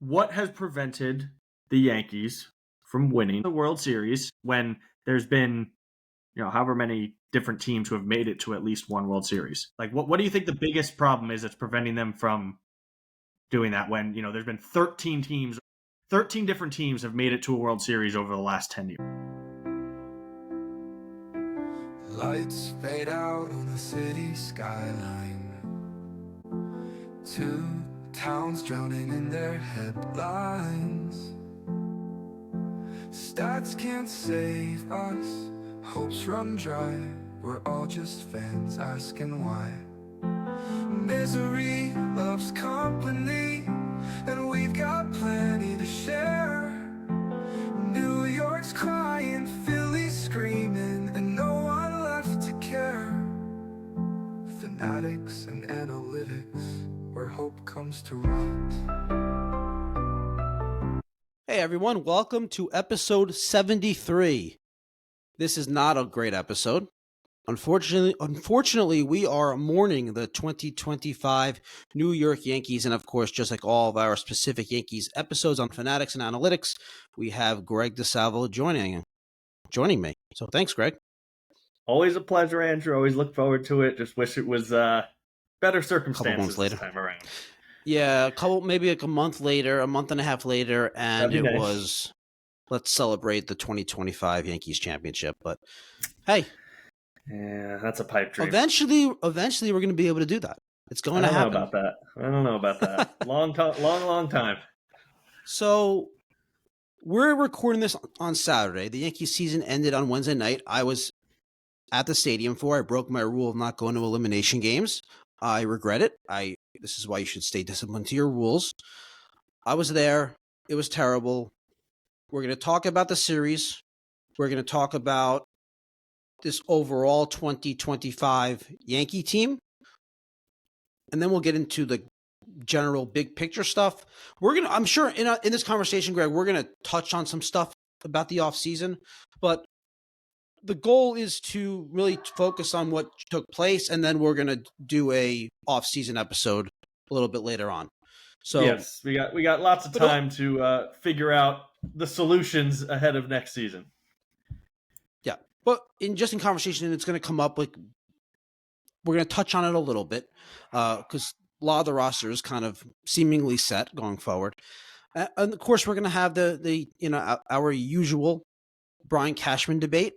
what has prevented the Yankees from winning the World Series when there's been, however many different teams who have made it to at least one World Series? Like, what do you think the biggest problem is that's preventing them from doing that when, there's been 13 different teams have made it to a World Series over the last 10 years? Lights fade out on the city skyline. Two towns drowning in their headlines. Stats can't save us, hopes run dry. We're all just fans asking why. Misery loves company, and we've got plenty to share. New York's crying, Philly's screaming, and no one left to care. Fanatics and analytics, where hope comes to rot. Hey everyone, welcome to episode 73. This is not a great episode. Unfortunately, we are mourning the 2025 New York Yankees, and of course, just like all of our specific Yankees episodes on Fanatics and Analytics, we have Greg DeSalvo joining me. So thanks, Greg. Always a pleasure, Andrew. Always look forward to it. Just wish it was better circumstances this time around. Yeah, maybe like a month and a half later, and it was, let's celebrate the 2025 Yankees championship. But hey. Yeah, that's a pipe dream. Eventually, we're going to be able to do that. It's going to happen. I don't know about that. Long time. So we're recording this on Saturday. The Yankees season ended on Wednesday night. I was at the stadium I broke my rule of not going to elimination games. I regret it. This is why you should stay disciplined to your rules. I was there. It was terrible. We're going to talk about the series. We're going to talk about this overall 2025 Yankee team. And then we'll get into the general big picture stuff. I'm sure in this conversation, Greg, we're going to touch on some stuff about the offseason, but the goal is to really focus on what took place, and then we're going to do a off-season episode a little bit later on. So yes, we got lots of time to figure out the solutions ahead of next season. Yeah, but in conversation, it's going to come up. Like, we're going to touch on it a little bit because a lot of the roster is kind of seemingly set going forward. And of course, we're going to have the our usual Boone Cashman debate.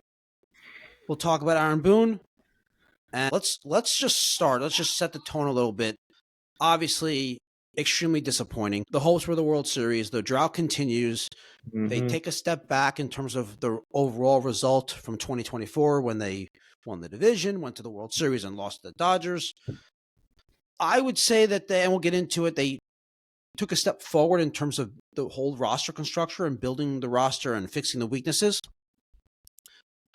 We'll talk about Aaron Boone, and let's just start. Let's just set the tone a little bit. Obviously, extremely disappointing. The hopes were the World Series. The drought continues. Mm-hmm. They take a step back in terms of the overall result from 2024 when they won the division, went to the World Series, and lost to the Dodgers. I would say that and we'll get into it, they took a step forward in terms of the whole roster construction and building the roster and fixing the weaknesses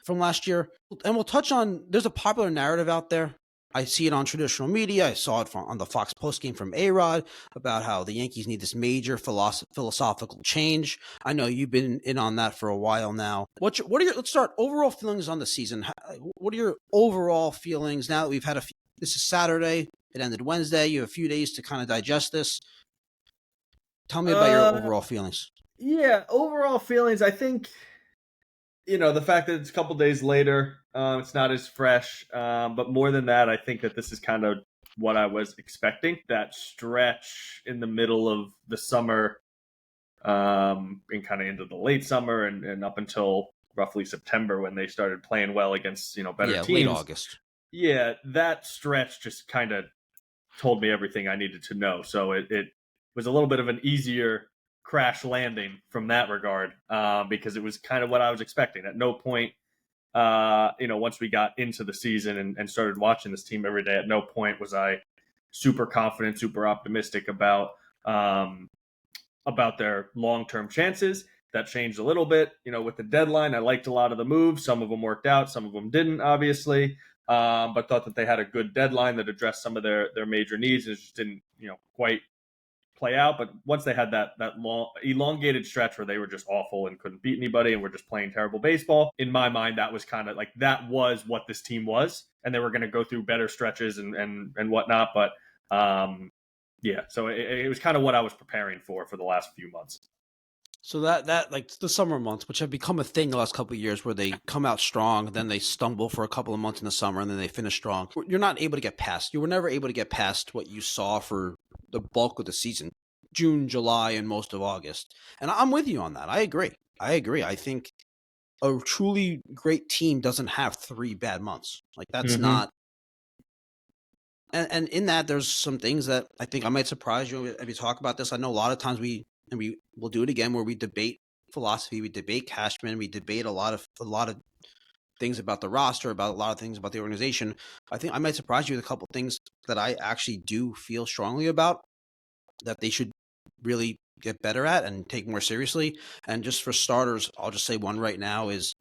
from last year. And we'll touch on, there's a popular narrative out there. I see it on traditional media. I saw it on the Fox postgame from A-Rod about how the Yankees need this major philosophical change. I know you've been in on that for a while now. What are your, let's start, overall feelings on the season. What are your overall feelings now that we've had this is Saturday, it ended Wednesday, you have a few days to kind of digest this. Tell me about your overall feelings. Yeah, overall feelings, I think, the fact that it's a couple days later, it's not as fresh. But more than that, I think that this is kind of what I was expecting. That stretch in the middle of the summer and kind of into the late summer and up until roughly September when they started playing well against, better teams. Late August. Yeah, that stretch just kind of told me everything I needed to know. So it was a little bit of an easier crash landing from that regard because it was kind of what I was expecting. At no point, once we got into the season and started watching this team every day, at no point was I super confident, super optimistic about their long-term chances. That changed a little bit, with the deadline. I liked a lot of the moves. Some of them worked out. Some of them didn't, obviously. But thought that they had a good deadline that addressed some of their major needs. It just didn't, quite play out. But once they had that long elongated stretch where they were just awful and couldn't beat anybody and were just playing terrible baseball, in my mind, that was kind of like, that was what this team was. And they were going to go through better stretches and whatnot. But Yeah, so it was kind of what I was preparing for the last few months. So that like the summer months, which have become a thing the last couple of years, where they come out strong, then they stumble for a couple of months in the summer, and then they finish strong. You're not able to get past. You were never able to get past what you saw for the bulk of the season, June, July, and most of August. And I'm with you on that. I agree. I think a truly great team doesn't have 3 bad months. Like that's not. And in that, there's some things that I think I might surprise you if you talk about this. I know a lot of times we will do it again where we debate philosophy, we debate Cashman, we debate a lot of things about the roster, about a lot of things about the organization. I think I might surprise you with a couple of things that I actually do feel strongly about that they should really get better at and take more seriously. And just for starters, I'll just say one right now is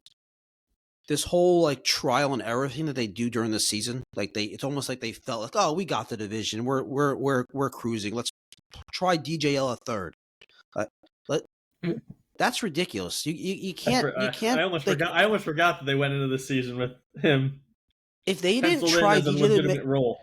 this whole like trial and error thing that they do during the season. Like it's almost like they felt like, oh, we got the division, we're cruising. Let's try DJL a third. That's ridiculous. You can't. I almost forgot that they went into the season with him. If they didn't try DJ legitimate role.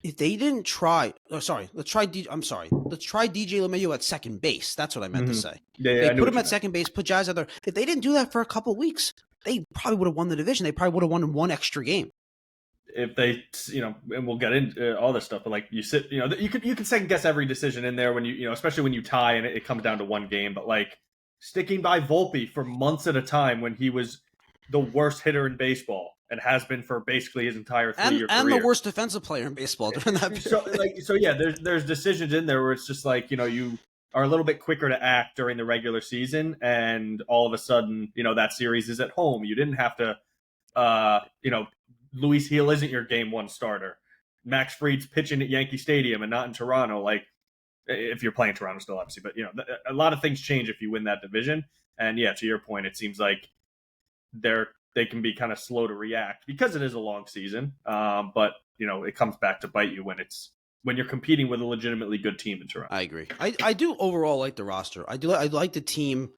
If they didn't try, let's try DJ LeMahieu at second base. That's what I meant to say. Yeah, they put him at second base, put Jazz out there. If they didn't do that for a couple of weeks, they probably would have won the division. They probably would have won one extra game. If they, and we'll get into all this stuff, but like you can second guess every decision in there when especially when you tie and it comes down to one game. But like sticking by Volpe for months at a time when he was the worst hitter in baseball and has been for basically his entire 3-year career. And the worst defensive player in baseball during that period. So yeah, there's decisions in there where it's just like, you are a little bit quicker to act during the regular season, and all of a sudden, that series is at home. You didn't have to, Luis Gil isn't your game one starter. Max Fried's pitching at Yankee Stadium and not in Toronto. Like, if you're playing Toronto still, obviously, but a lot of things change if you win that division. And yeah, to your point, it seems like they can be kind of slow to react because it is a long season. But it comes back to bite you when you're competing with a legitimately good team in Toronto. I agree. I do overall like the roster. I like the team.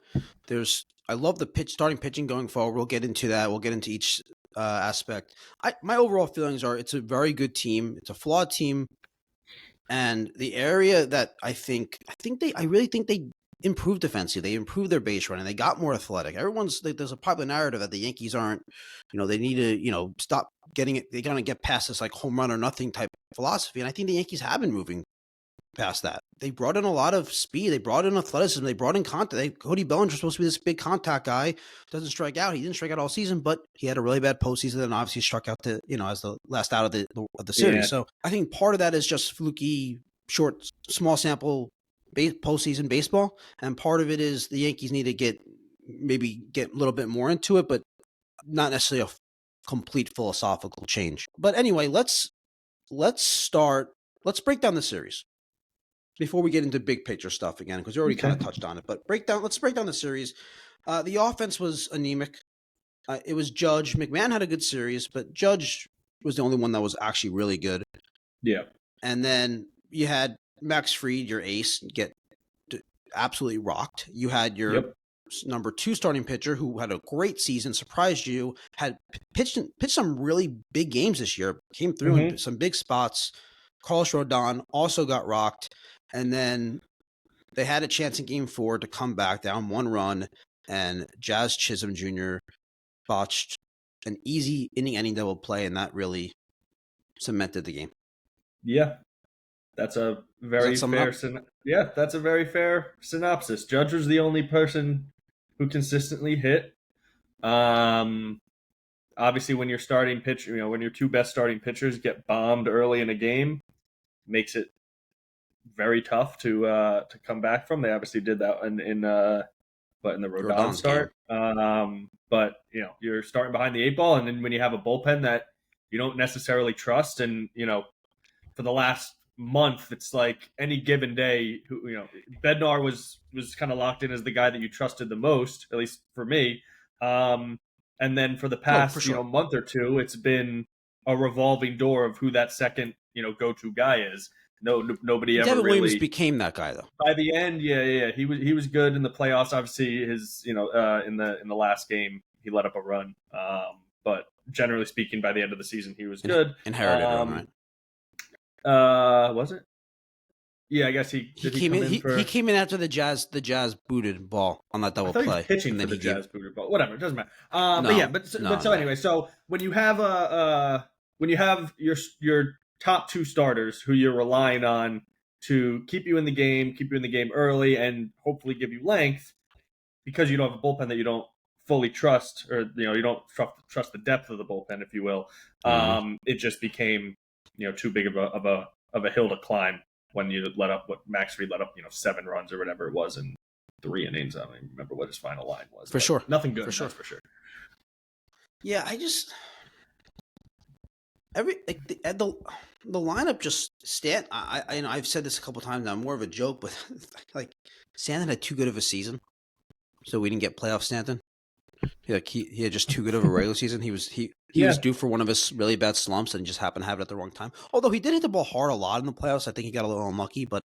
I love the starting pitching going forward. We'll get into that. We'll get into each aspect. My overall feelings are it's a very good team. It's a flawed team. And the area that I really think they improved defensively. They improved their base running. They got more athletic. There's a popular narrative that the Yankees aren't, they need to, stop getting it. They got to get past this like home run or nothing type of philosophy. And I think the Yankees have been moving past that. They brought in a lot of speed. They brought in athleticism. They brought in contact. Cody Bellinger's supposed to be this big contact guy. Doesn't strike out. He didn't strike out all season, but he had a really bad postseason and obviously struck out as the last out of the series. Yeah. So I think part of that is just fluky, short, small sample postseason baseball, and part of it is the Yankees need to get a little bit more into it, but not necessarily a complete philosophical change. But anyway, let's break down the series before we get into big picture stuff again, because we already kind of touched on it. But let's break down the series. The offense was anemic. It was Judge. McMahon had a good series, but Judge was the only one that was actually really good. Yeah. And then you had Max Fried, your ace, get absolutely rocked. You had your number 2 starting pitcher who had a great season, surprised you, had pitched some really big games this year, came through in some big spots. Carlos Rodón also got rocked. And then they had a chance in game 4 to come back down 1 run, and Jazz Chisholm Jr. botched an easy inning double play, and that really cemented the game. Yeah. That's a very fair. That's a very fair synopsis. Judge was the only person who consistently hit. Obviously, when your starting pitcher, when your 2 best starting pitchers get bombed early in a game, makes it very tough to come back from. They obviously did that in the Rodón start. But you're starting behind the 8 ball, and then when you have a bullpen that you don't necessarily trust, and for the last month, it's like any given day, Bednar was kind of locked in as the guy that you trusted the most, at least for me. And then for the past month or two, it's been a revolving door of who that second go-to guy is. Nobody ever Devin really Williams became that guy though. By the end, he was good in the playoffs. Obviously, his in the last game he let up a run. But generally speaking, by the end of the season, he was good. Inherited him, right? Was it? Yeah, I guess He came in. He came in after the Jazz booted ball on that double I thought play. he was pitching and for then the he gave Jazz booter, but whatever, it doesn't matter. No. Anyway, so when you have when you have your top two starters who you're relying on to keep you in the game early, and hopefully give you length, because you don't have a bullpen that you don't fully trust, or you don't trust the depth of the bullpen, if you will. It just became too big of a hill to climb when you let up what Max Fried let up 7 runs or whatever it was in 3 innings. I don't even remember what his final line was. For sure, nothing good. For sure. That's for sure. Yeah, I just the lineup just I've said this a couple times now. More of a joke, but like Stanton had too good of a season, so we didn't get playoff Stanton. He had just too good of a regular season. He was due for one of his really bad slumps, and he just happened to have it at the wrong time. Although he did hit the ball hard a lot in the playoffs, I think he got a little unlucky, but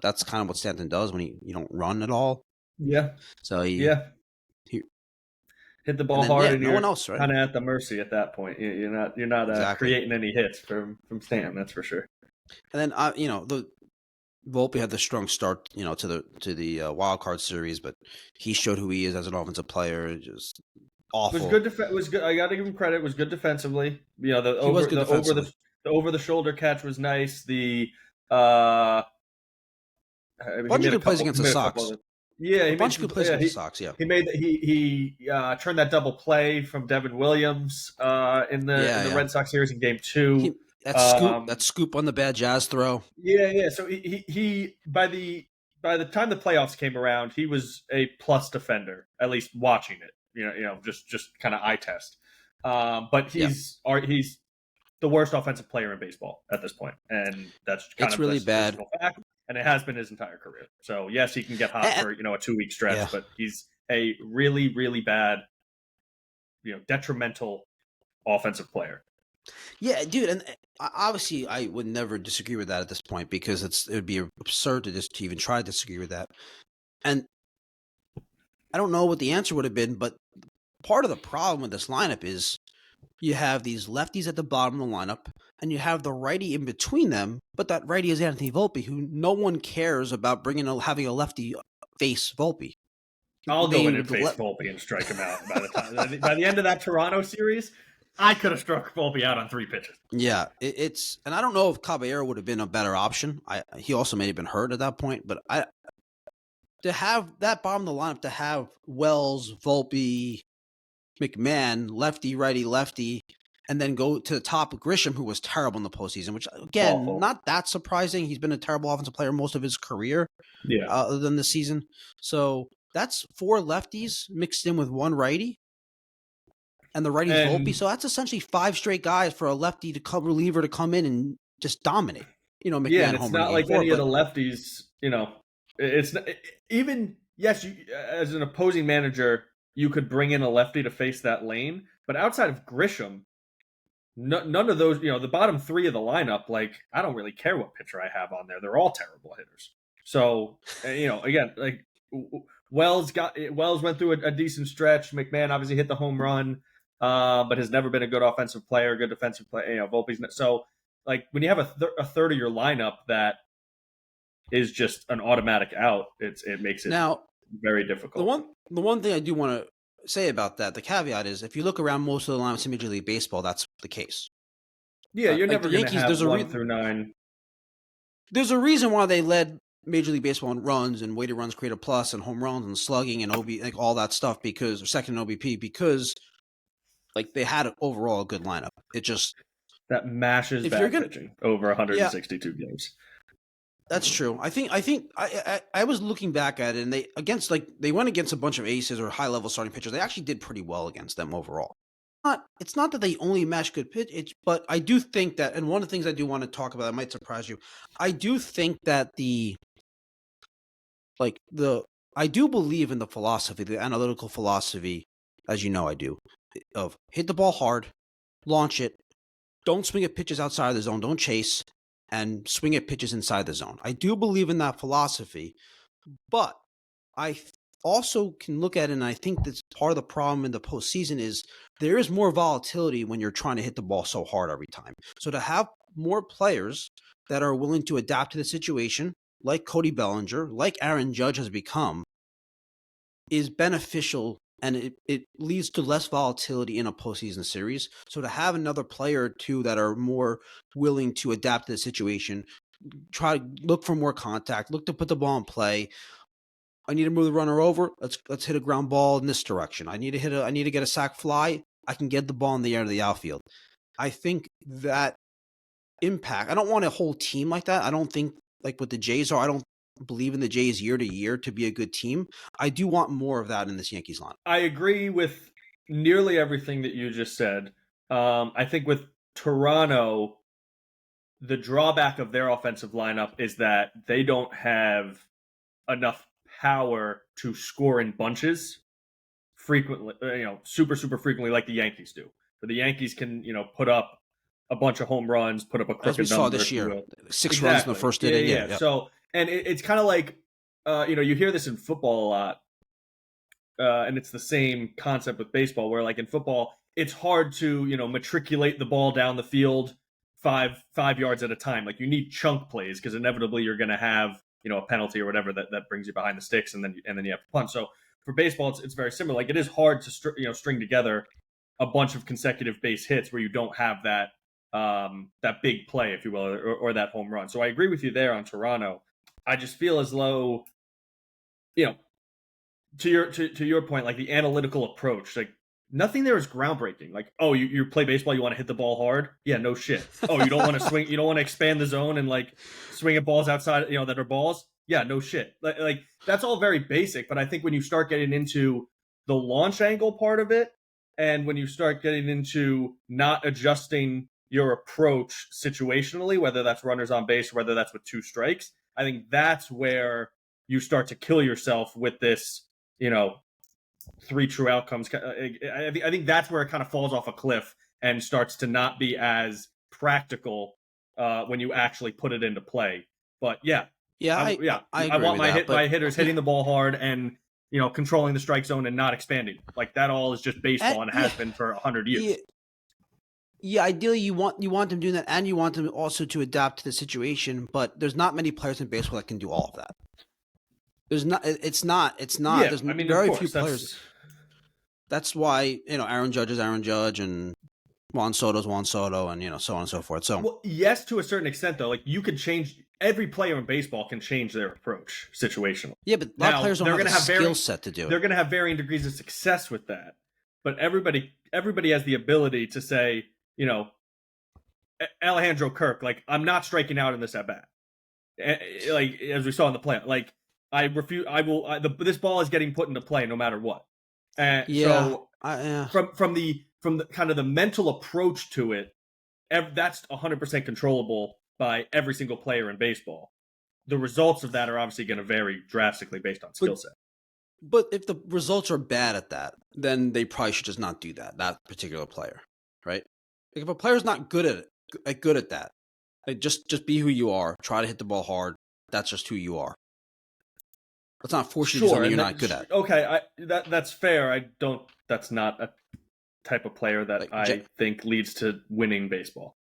that's kind of what Stanton does when you don't run at all. Yeah. So he hit the ball hard, and no you're one else, right? kind of at the mercy at that point. You're not Exactly. creating any hits from Stanton, that's for sure. And then the Volpe had the strong start, to the wild card series, but he showed who he is as an offensive player. Just awful. Was good. I got to give him credit. It was good defensively. The over the shoulder catch was nice. The bunch of good plays against the Sox. Yeah, a bunch of good plays against the Sox. Yeah, he turned that double play from Devin Williams in the Red Sox series in Game 2. That scoop on the bad Jazz throw. Yeah. So he by the time the playoffs came around, he was a plus defender, at least watching it. Just kind of eye test. But he's the worst offensive player in baseball at this point, and that's really bad. Fact, and it has been his entire career. So yes, he can get hot for a 2-week stretch, but he's a really, really bad, detrimental offensive player. Yeah, dude, and obviously I would never disagree with that at this point, because it would be absurd to even try to disagree with that. And I don't know what the answer would have been, but part of the problem with this lineup is you have these lefties at the bottom of the lineup, and you have the righty in between them, but that righty is Anthony Volpe, who no one cares about having a lefty face Volpe. I'll go in and face Volpe and strike him out by the end of that Toronto series. I could have struck Volpe out on 3 pitches. Yeah, and I don't know if Caballero would have been a better option. He also may have been hurt at that point, but to have that bottom of the lineup, to have Wells, Volpe, McMahon, lefty, righty, lefty, and then go to the top of Grisham, who was terrible in the postseason, which, again, awful. Not that surprising. He's been a terrible offensive player most of his career, other than the season. So that's 4 lefties mixed in with 1 righty. And the righty's Volpe, so that's essentially 5 straight guys for a lefty reliever to come in and just dominate. McMahon, and it's not like any of the lefties. It's not, even yes. As an opposing manager, you could bring in a lefty to face that lane, but outside of Grisham, none of those. The bottom 3 of the lineup. Like, I don't really care what pitcher I have on there; they're all terrible hitters. So again, like Wells went through a decent stretch. McMahon obviously hit the home run. But has never been a good offensive player, good defensive player. Volpe's so, like, when you have a third of your lineup that is just an automatic out, it makes it now very difficult. The one thing I do want to say about that, the caveat is, if you look around most of the lineups in Major League Baseball, that's the case. Yeah, you're never going to have 1 through 9. There's a reason why they led Major League Baseball in runs and weighted runs created plus and home runs and slugging and OB, like all that stuff, or second in OBP, because like they had overall a good lineup. It just that mashes bad pitching over 162 games. That's true. I think I was looking back at it, and they went against a bunch of aces or high level starting pitchers. They actually did pretty well against them overall. It's not that they only match good pitch, but I do think that, and one of the things I do want to talk about that might surprise you, I do think that I do believe in the philosophy, the analytical philosophy, as you know I do, of hit the ball hard, launch it, don't swing at pitches outside of the zone, don't chase, and swing at pitches inside the zone. I do believe in that philosophy, but I also can look at it, and I think that's part of the problem in the postseason is there is more volatility when you're trying to hit the ball so hard every time. So to have more players that are willing to adapt to the situation, like Cody Bellinger, like Aaron Judge has become, is beneficial, and it leads to less volatility in a postseason series. So to have another player or two that are more willing to adapt to the situation, try to look for more contact, look to put the ball in play. I need to move the runner over. Let's hit a ground ball in this direction. I need to get a sac fly. I can get the ball in the air to the outfield. I think that impact. I don't want a whole team like that. I don't think like what the Jays are. I don't believe in the Jays year to year to be a good team. I do want more of that in this Yankees line. I agree with nearly everything that you just said. I think with Toronto, the drawback of their offensive lineup is that they don't have enough power to score in bunches frequently, super frequently like the Yankees do. But the Yankees can, put up a bunch of home runs, put up a crooked as we saw number, this year, 6 exactly. runs in the first inning. Yeah. So, and it's kind of like, you hear this in football a lot, and it's the same concept with baseball, where like in football, it's hard to matriculate the ball down the field five yards at a time. Like you need chunk plays because inevitably you're going to have a penalty or whatever that brings you behind the sticks, and then you have to punt. So for baseball, it's very similar. Like it is hard to string together a bunch of consecutive base hits where you don't have that big play, if you will, or that home run. So I agree with you there on Toronto. I just feel as though, to your point, like the analytical approach, like nothing there is groundbreaking. Like, oh, you play baseball, you want to hit the ball hard? Yeah, no shit. Oh, you don't want to swing, you don't want to expand the zone and like swing at balls outside, that are balls? Yeah, no shit. Like that's all very basic, but I think when you start getting into the launch angle part of it, and when you start getting into not adjusting your approach situationally, whether that's runners on base, or whether that's with 2 strikes, I think that's where you start to kill yourself with this, 3 true outcomes. I think that's where it kind of falls off a cliff and starts to not be as practical when you actually put it into play. But I want my hitters hitting the ball hard and controlling the strike zone and not expanding. Like that all is just baseball and has been for 100 years. Yeah, ideally you want them doing that, and you want them also to adapt to the situation. But there's not many players in baseball that can do all of that. There's not. It's not. Yeah, there's very few players. That's why Aaron Judge is Aaron Judge, and Juan Soto's Juan Soto, and so on and so forth. So well, yes, to a certain extent, though, like you could change. Every player in baseball can change their approach situationally. Yeah, but a lot of players don't have the skill set to do it. They're going to have varying degrees of success with that. But everybody has the ability to say, Alejandro Kirk, like I'm not striking out in this at bat. Like as we saw in the play, like I refuse. This ball is getting put into play no matter what. So from the kind of the mental approach to it, that's 100% controllable by every single player in baseball. The results of that are obviously going to vary drastically based on skill set. But if the results are bad at that, then they probably should just not do that particular player, right? Like if a player's not good at that, like just be who you are. Try to hit the ball hard. That's just who you are. Let's not force you to do something you're not good at. Okay, that's fair. That's not a type of player that I think leads to winning baseball.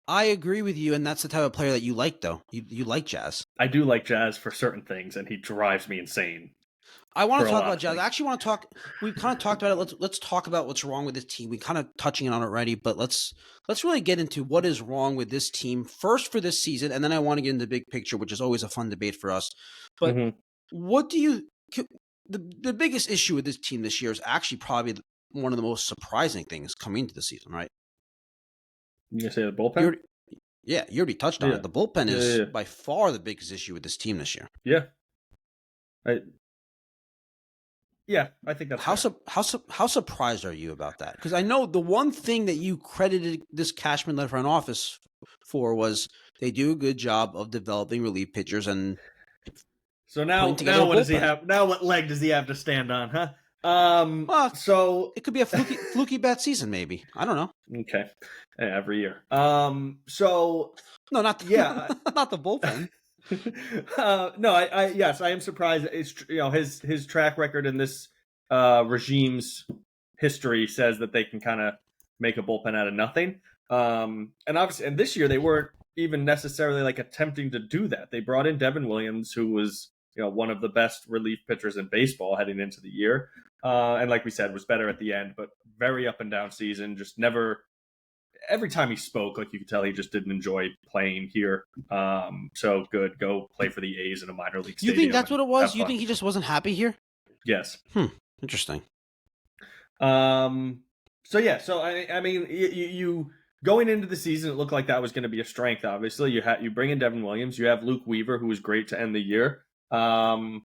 I agree with you, and that's the type of player that you like, though. You like Jazz. I do like Jazz for certain things, and he drives me insane. I want to talk about Jazz. I actually want to talk. We've kind of talked about it. Let's talk about what's wrong with this team. We kind of touching on it already, but let's really get into what is wrong with this team first for this season, and then I want to get into the big picture, which is always a fun debate for us. But what do you? The biggest issue with this team this year is actually probably one of the most surprising things coming into the season, right? You gonna say the bullpen? You already touched on it. The bullpen is by far the biggest issue with this team this year. Yeah. I think that's how surprised are you about that? Because I know the one thing that you credited this Cashman-led front office for was they do a good job of developing relief pitchers. And so now what does he have? Now what leg does he have to stand on? Huh? So it could be a fluky bad season, maybe. I don't know. Okay, every year. So no, not not the bullpen. No, yes, I am surprised. It's his track record in this regime's history says that they can kind of make a bullpen out of nothing. And obviously, and this year they weren't even necessarily like attempting to do that. They brought in Devin Williams, who was one of the best relief pitchers in baseball heading into the year, and like we said, was better at the end, but very up and down season. Just never. Every time he spoke, like you could tell, he just didn't enjoy playing here. So good, go play for the A's in a minor league stadium. You think that's what it was? You think he just wasn't happy here? Yes. Interesting. So yeah, so I mean, you going into the season, it looked like that was going to be a strength. Obviously, you bring in Devin Williams, you have Luke Weaver, who was great to end the year, and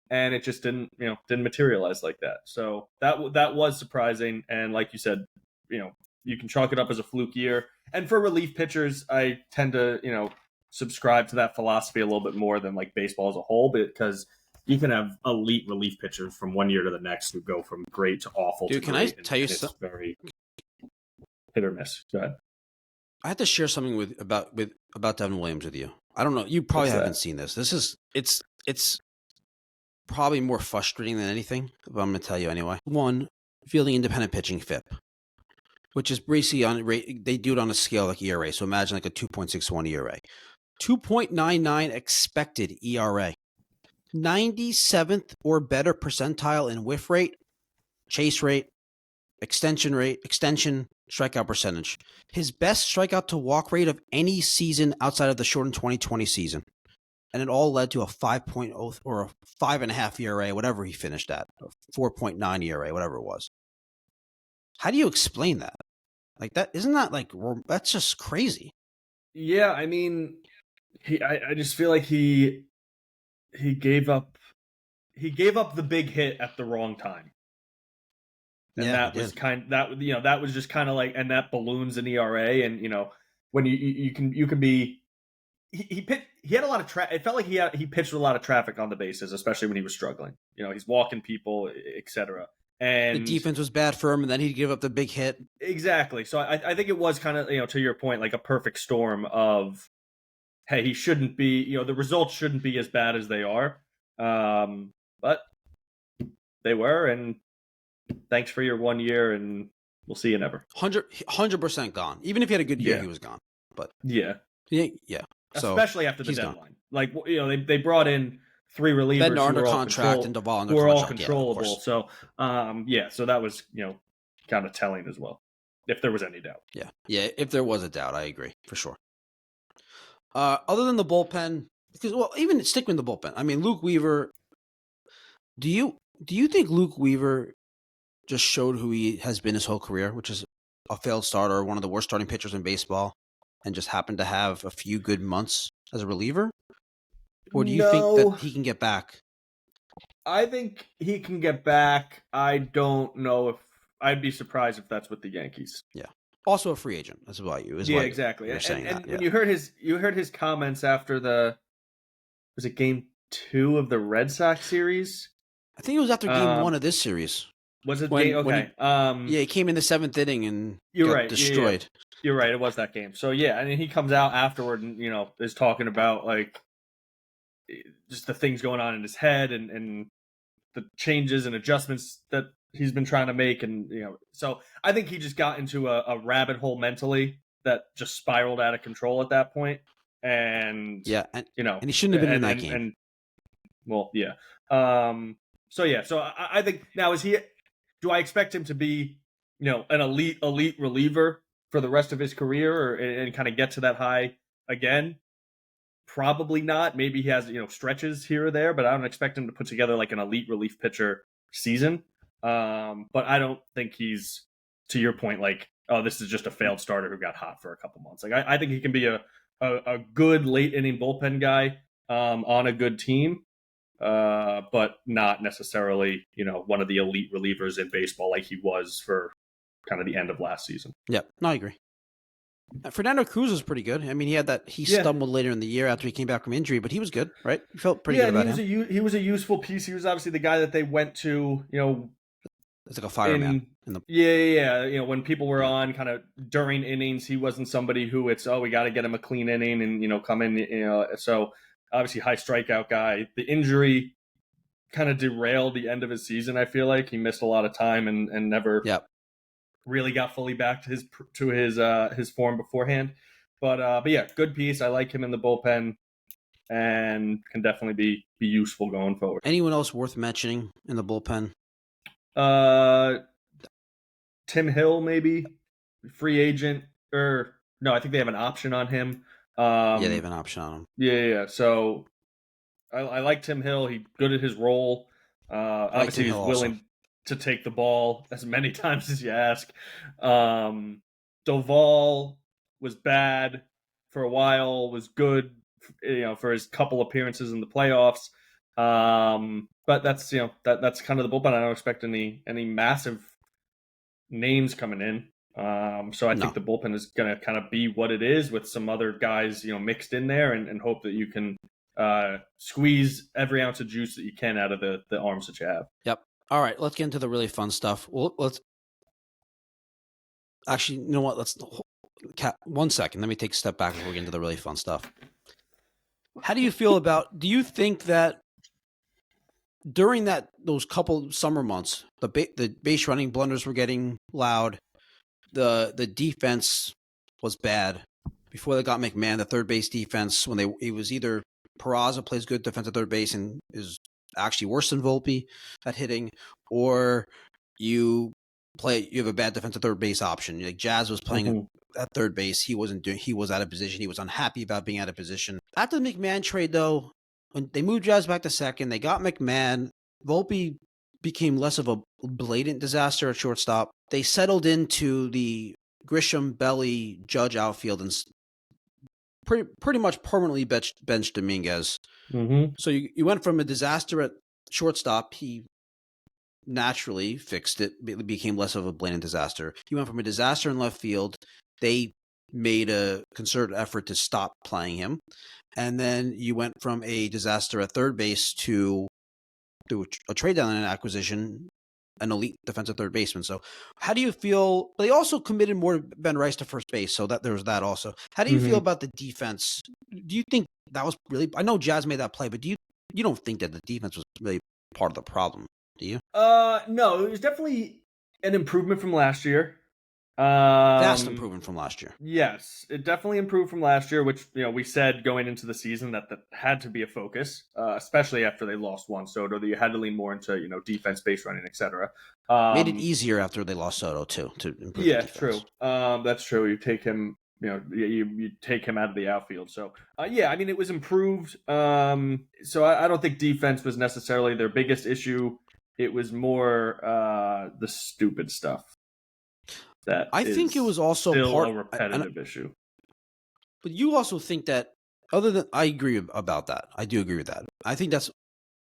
it just didn't materialize like that. So that was surprising, and like you said, you can chalk it up as a fluke year. And for relief pitchers, I tend to subscribe to that philosophy a little bit more than like baseball as a whole, because you can have elite relief pitchers from one year to the next who go from great to awful. Dude, to can I great, tell you something? It's very hit or miss. Go ahead. I had to share something about Devin Williams with you. I don't know. You probably haven't seen this. It's probably more frustrating than anything, but I'm going to tell you anyway. One, fielding independent pitching FIP, which is basically they do it on a scale like ERA. So imagine like a 2.61 ERA, 2.99 expected ERA. 97th or better percentile in whiff rate, chase rate, extension, strikeout percentage. His best strikeout to walk rate of any season outside of the shortened 2020 season. And it all led to a 5.0 or a 5.5 ERA, whatever he finished at, 4.9 ERA, whatever it was. How do you explain that? Like that, isn't that like, that's just crazy. Yeah, I mean, I just feel like he gave up the big hit at the wrong time. And that was that was just kind of like, and that balloons an ERA. And when you can be, he had a lot of it felt like he pitched with a lot of traffic on the bases, especially when he was struggling. He's walking people, etc. And the defense was bad for him, and then he'd give up the big hit. Exactly. So I think it was kind of to your point, like a perfect storm of, hey, he shouldn't be, the results shouldn't be as bad as they are. But they were, and thanks for your 1 year, and we'll see you never. 100% gone. Even if he had a good year, he was gone. But yeah. So, especially after the deadline. Gone. Like, they brought in 3 relievers who under contract and Duvall under who were contract. all controllable. Yeah, so, so that was, kind of telling as well, if there was any doubt. Yeah, if there was a doubt, I agree, for sure. Other than the bullpen, because even sticking with the bullpen, I mean, Luke Weaver. Do you think Luke Weaver just showed who he has been his whole career, which is a failed starter, one of the worst starting pitchers in baseball, and just happened to have a few good months as a reliever? Or do you think that he can get back? I think he can get back. I don't know if I'd be surprised if that's with the Yankees. Yeah. Also a free agent. That's about you. Exactly. You're saying and that, when you heard his comments after was it game 2 of the Red Sox series? I think it was after game 1 of this series. Was it game? Okay. He came in the 7th inning and got destroyed. Yeah. You're right. It was that game. So yeah, and he comes out afterward and is talking about like just the things going on in his head and the changes and adjustments that he's been trying to make, and so I think he just got into a rabbit hole mentally that just spiraled out of control at that point. And and he shouldn't have been in that game. And well, yeah. So I think now do I expect him to be an elite reliever for the rest of his career and kind of get to that high again? Probably not. Maybe he has stretches here or there, but I don't expect him to put together like an elite relief pitcher season. But I don't think he's, to your point, like, oh, this is just a failed starter who got hot for a couple months. Like I think he can be a good late inning bullpen guy on a good team, but not necessarily one of the elite relievers in baseball like he was for kind of the end of last season. Yeah, no, I agree. Fernando Cruz was pretty good. I mean, he stumbled later in the year after he came back from injury, but he was good, right? You felt pretty good about him. He was a useful piece. He was obviously the guy that they went to, it's like a fireman. When people were on kind of during innings, he wasn't somebody who we got to get him a clean inning and come in, so obviously high strikeout guy. The injury kind of derailed the end of his season. I feel like he missed a lot of time and never really got fully back to his form beforehand. But yeah, good piece. I like him in the bullpen, and can definitely be useful going forward. Anyone else worth mentioning in the bullpen? Tim Hill, maybe free agent, or no? I think they have an option on him. Yeah, they have an option on him. Yeah. So I like Tim Hill. He's good at his role. Obviously, he's willing to take the ball as many times as you ask. Doval was bad for a while, was good, for his couple appearances in the playoffs. But that's that's kind of the bullpen. I don't expect any massive names coming in. So I think the bullpen is going to kind of be what it is, with some other guys, mixed in there, and hope that you can squeeze every ounce of juice that you can out of the arms that you have. Yep. All right, let's get into the really fun stuff. Well, let's actually, you know what? Let's 1 second. Let me take a step back before we get into the really fun stuff. How do you feel about? Do you think that during those couple summer months, the base running blunders were getting loud, the defense was bad before they got McMahon? The third base defense, it was either Peraza plays good defense at third base and is actually worse than Volpe at hitting, or you have a bad defensive third base option. Like Jazz was playing at third base. He was out of position. He was unhappy about being out of position. After the McMahon trade, though, when they moved Jazz back to second, they got McMahon. Volpe became less of a blatant disaster at shortstop. They settled into the Grisham, Belly, Judge outfield and pretty much permanently benched Dominguez. So you went from a disaster at shortstop. He naturally fixed it. It became less of a blatant disaster. You went from a disaster in left field. They made a concerted effort to stop playing him. And then you went from a disaster at third base to a trade down and acquisition, an elite defensive third baseman. So how do you feel? They also committed more Ben Rice to first base, so that there was that also. How do you feel about the defense? Do you think that was really? I know Jazz made that play, but you don't think that the defense was really part of the problem, do you? No, it was definitely an improvement from last year. Vast improvement from last year. Yes, it definitely improved from last year, which we said going into the season that had to be a focus, especially after they lost Juan Soto. That you had to lean more into defense, base running, etc. Made it easier after they lost Soto too to improve. Yeah, true. That's true. You take him, you take him out of the outfield. So yeah, I mean it was improved. So I don't think defense was necessarily their biggest issue. It was more the stupid stuff. That I think it was also still a repetitive issue. But you also think that, other than, I agree about that. I do agree with that. I think that's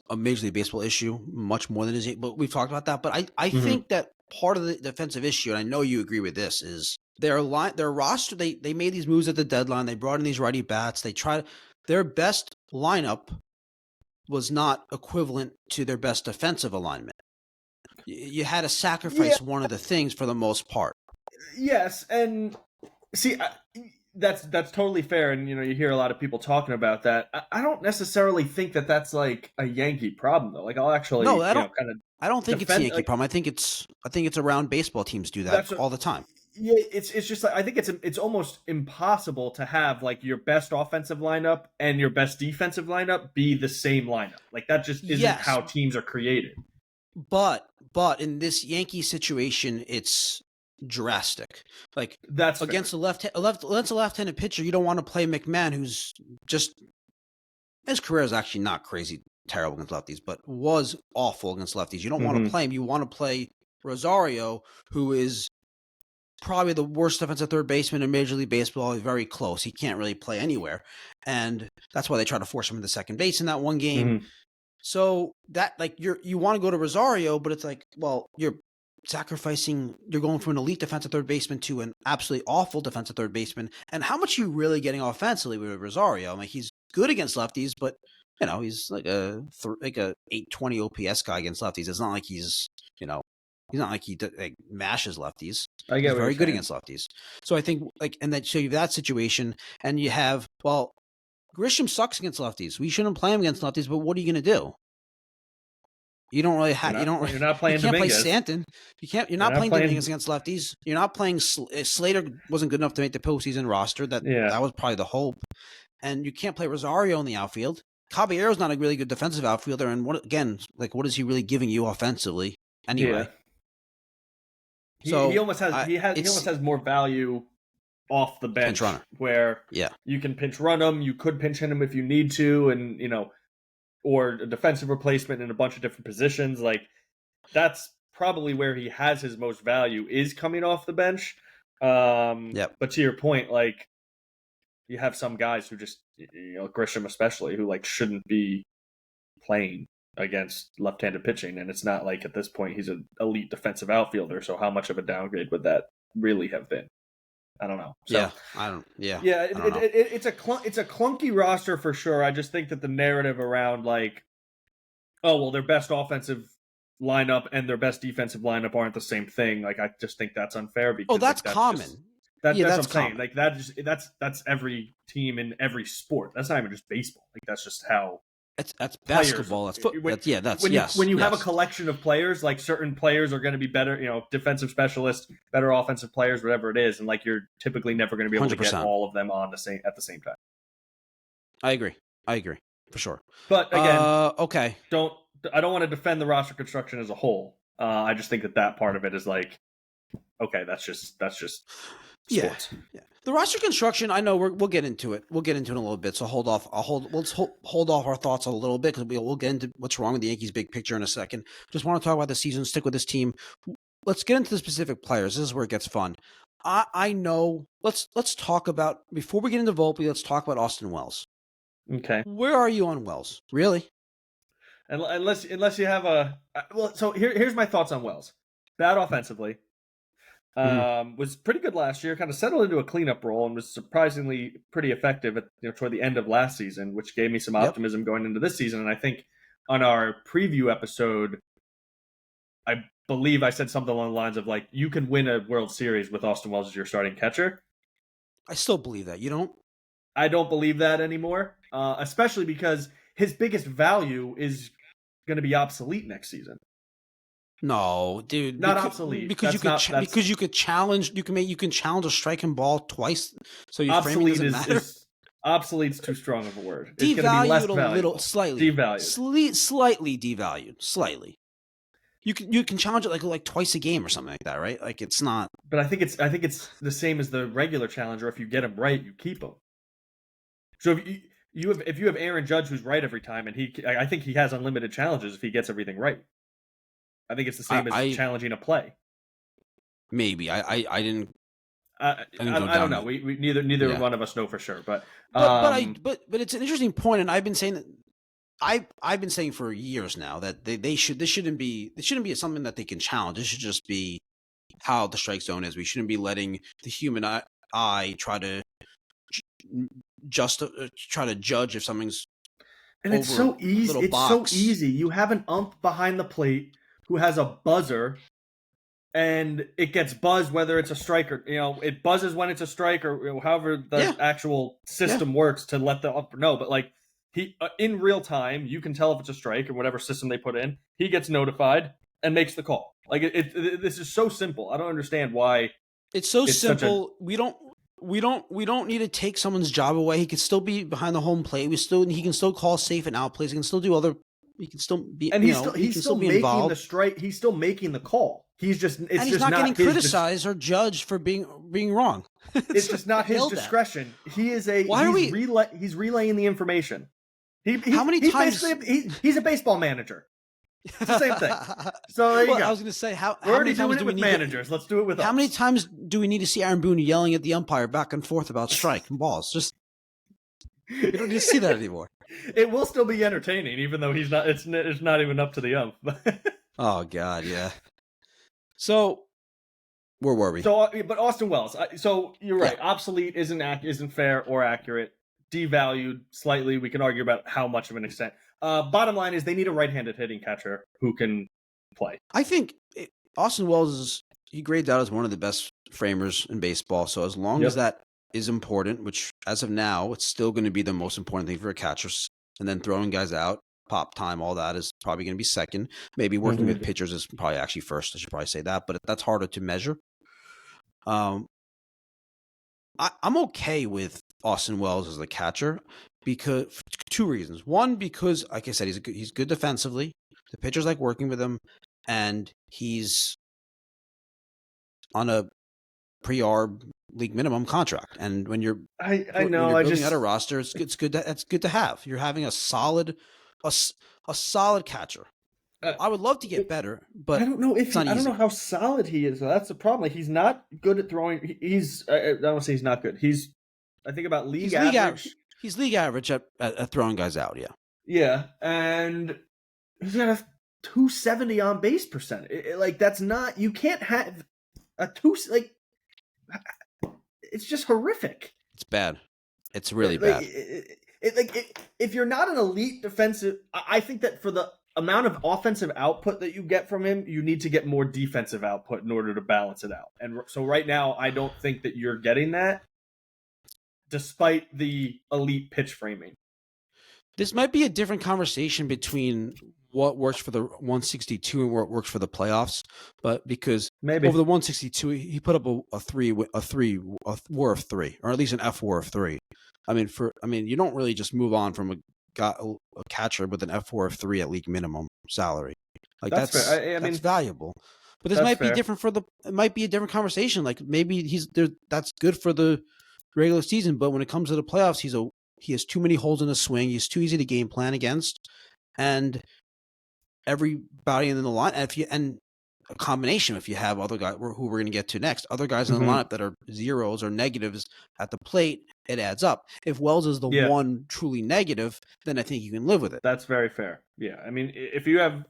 a Major League Baseball issue, much more than it is. But we've talked about that. But I think that part of the defensive issue, and I know you agree with this, is their roster. They made these moves at the deadline. They brought in these righty bats. Their best lineup was not equivalent to their best defensive alignment. You had to sacrifice one of the things for the most part. Yes, and see, that's totally fair, and you hear a lot of people talking about that. I don't necessarily think that that's like a Yankee problem, though. Like I'll actually I don't think it's a Yankee problem. I think it's around baseball teams do that all the time. Yeah, it's just like I think it's almost impossible to have like your best offensive lineup and your best defensive lineup be the same lineup. Like that just isn't how teams are created. But in this Yankee situation, it's drastic. Like that's against a left-handed pitcher, you don't want to play McMahon, who's just, his career is actually not crazy terrible against lefties, but was awful against lefties. You don't want to play him. You want to play Rosario, who is probably the worst defensive third baseman in Major League Baseball. He's very close. He can't really play anywhere, and that's why they try to force him into second base in that one game. So that, like, you want to go to Rosario, but it's like, well, you're going from an elite defensive third baseman to an absolutely awful defensive third baseman. And how much are you really getting offensively with Rosario? I mean, he's good against lefties, but he's like a 820 OPS guy against lefties. It's not like he's not like he mashes lefties. He's very good against lefties. So I think so you have that situation, and you have, well, Grisham sucks against lefties. We shouldn't play him against lefties, but what are you going to do? You don't really have. You're not playing You can't Dominguez. play Stanton. You're not playing Dominguez against lefties. You're not playing Slater. Wasn't good enough to make the postseason roster. That was probably the hope. And you can't play Rosario in the outfield. Caballero's not a really good defensive outfielder. And what is he really giving you offensively anyway? He almost has more value off the bench, where you can pinch run him, you could pinch hit him if you need to, and or a defensive replacement in a bunch of different positions. Like, that's probably where he has his most value, is coming off the bench. But to your point, like, you have some guys who just, Grisham especially, who like shouldn't be playing against left-handed pitching, and it's not like at this point he's an elite defensive outfielder. So how much of a downgrade would that really have been? I don't know. So, it's a clunky roster for sure. I just think that the narrative around like, oh well, their best offensive lineup and their best defensive lineup aren't the same thing. Like, I just think that's unfair because that's common. That's what I'm saying. Like, that's every team in every sport. That's not even just baseball. Like, that's just how. That's basketball. That's football. When you have a collection of players, like, certain players are going to be better, defensive specialists, better offensive players, whatever it is, and like, you're typically never going to be able 100%. To get all of them on at the same time. I agree for sure. But again, okay. I don't want to defend the roster construction as a whole. I just think that part of it is like, okay, that's just sports. Yeah. The roster construction, I know we'll get into it. We'll get into it in a little bit. So let's hold off our thoughts a little bit, because we'll get into what's wrong with the Yankees' big picture in a second. Just want to talk about the season. Stick with this team. Let's get into the specific players. This is where it gets fun. I know. Let's talk about, before we get into Volpe, let's talk about Austin Wells. Okay. Where are you on Wells? Really? Unless you have so here's my thoughts on Wells. Bad offensively. Was pretty good last year, kind of settled into a cleanup role, and was surprisingly pretty effective toward the end of last season, which gave me some optimism going into this season. And I think on our preview episode, I believe I said something along the lines of like, you can win a World Series with Austin Wells as your starting catcher. I still believe that. You don't? I don't believe that anymore, especially because his biggest value is going to be obsolete next season. No, dude, not obsolete because you could challenge. You can challenge a striking ball twice. So your framing doesn't matter. Obsolete's too strong of a word. Devalued, it's gonna be less valuable. Little, slightly devalued, slightly devalued, slightly. You can challenge it like twice a game or something like that, right? Like, it's not. But I think it's the same as the regular challenger. If you get him right, you keep him. So if you have Aaron Judge who's right every time, and I think he has unlimited challenges if he gets everything right. I think it's the same as challenging a play. Maybe I didn't. I don't know. We neither one of us know for sure. But it's an interesting point, and I've been saying that I've been saying for years now that this shouldn't be something that they can challenge. This should just be how the strike zone is. We shouldn't be letting the human eye try to judge if something's. And it's so easy. It's so easy. You have an ump behind the plate who has a buzzer, and it gets buzzed whether it's a strike or, it buzzes when it's a strike, or however the actual system works to let the ump know. But like, he in real time, you can tell if it's a strike or whatever system they put in. He gets notified and makes the call. Like, this is so simple. I don't understand why it's so simple. We don't need to take someone's job away. He can still be behind the home plate. He can still call safe and out plays. He can still do other. He can still be, and he's still making involved. The strike. He's still making the call. He's not getting criticized or judged for being wrong. It's just not his discretion. He's relaying the information. How many times? He's a baseball manager. It's the same thing. So there you go. I was going to say, we're already doing it with managers. Let's do it with us. How many times do we need to see Aaron Boone yelling at the umpire back and forth about strike and balls? Just you don't just see that anymore. It will still be entertaining, even though he's not. It's not even up to the ump. Oh God, yeah. So where were we? So, but Austin Wells. So you're right. Yeah. Obsolete isn't fair or accurate. Devalued slightly. We can argue about how much of an extent. Bottom line is they need a right-handed hitting catcher who can play. I think Austin Wells he grades out as one of the best framers in baseball. So as long as that is important, which as of now, it's still going to be the most important thing for a catcher, and then throwing guys out pop time, all that is probably going to be second. Maybe working with pitchers is probably actually first. I should probably say that, but that's harder to measure. I'm okay with Austin Wells as the catcher because for two reasons. One, because like I said, he's good defensively. The pitchers like working with him, and he's on a pre-arb league minimum contract. And when you're building out a roster, it's good. That's good to have. You're having a solid catcher. I would love to get better, but I don't know I don't know how solid he is. That's the problem. Like, he's not good at throwing. I don't say he's not good. I think about league average. He's league average at throwing guys out. Yeah. Yeah, and he's got a 270 on base percent. That's not. You can't have a it's just horrific. It's bad. It's really bad. If you're not an elite defensive, I think that for the amount of offensive output that you get from him, you need to get more defensive output in order to balance it out. And so right now, I don't think that you're getting that, despite the elite pitch framing. This might be a different conversation between what works for the 162 and what works for the playoffs, but because maybe over the 162 he put up a WAR of 3, or at least an F WAR of 3. I mean, you don't really just move on from a catcher with an F WAR of 3 at league minimum salary. Like that's that's valuable. But this might be different it might be a different conversation. Like maybe he's there. That's good for the regular season, but when it comes to the playoffs, he has too many holes in his swing. He's too easy to game plan against, and everybody in the line, and a combination, if you have other guys who we're going to get to next, other guys in the lineup that are zeros or negatives at the plate, it adds up. If Wells is the one truly negative, then I think you can live with it. That's very fair. Yeah, I mean, if you have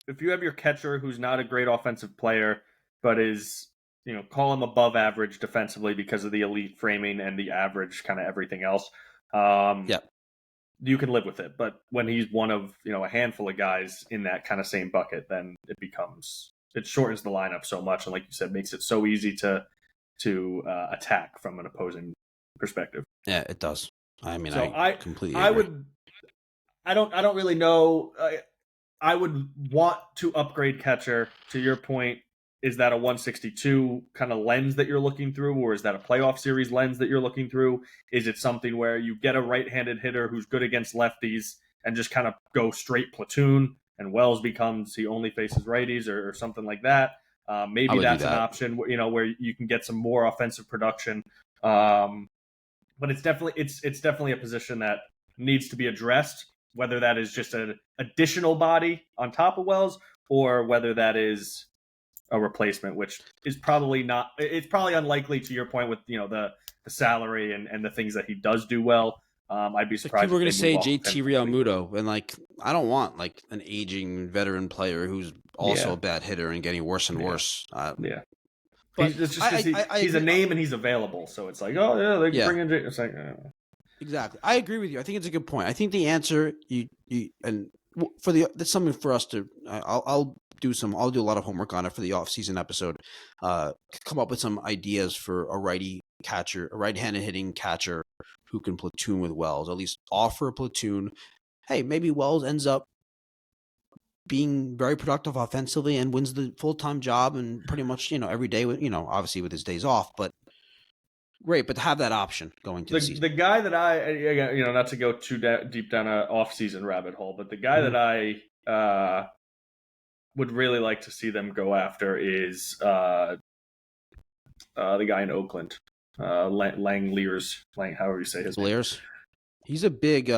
your catcher who's not a great offensive player, but is, call him above average defensively because of the elite framing and the average kind of everything else, you can live with it. But when he's one of a handful of guys in that kind of same bucket, then it shortens the lineup so much, and like you said, makes it so easy to attack from an opposing perspective. Yeah, it does. I mean, so I completely agree. I don't really know. I would want to upgrade catcher. To your point, is that a 162 kind of lens that you're looking through, or is that a playoff series lens that you're looking through? Is it something where you get a right-handed hitter who's good against lefties and just kind of go straight platoon, and Wells he only faces righties or something like that? Maybe that's an option, where you can get some more offensive production. But it's definitely a position that needs to be addressed, whether that is just an additional body on top of Wells or whether that is a replacement, which is probably not. It's probably unlikely, to your point, with the salary and the things that he does do well. I'd be surprised. People were going to say JT Realmuto, and I don't want an aging veteran player who's also a bad hitter and getting worse and worse. Yeah. But he's a name and he's available, so it's like, oh yeah, they can bring in. It's like exactly. I agree with you. I think it's a good point. I think the answer that's something for us to. I'll do a lot of homework on it for the off-season episode. Come up with some ideas for a righty catcher, a right-handed hitting catcher who can platoon with Wells. At least offer a platoon. Hey, maybe Wells ends up being very productive offensively and wins the full-time job and pretty much, every day with, obviously with his days off, but great. But to have that option going to the season. The guy that not to go too deep down an off-season rabbit hole, but the guy that I would really like to see them go after is the guy in Oakland, Langeliers, however you say his name. He's a big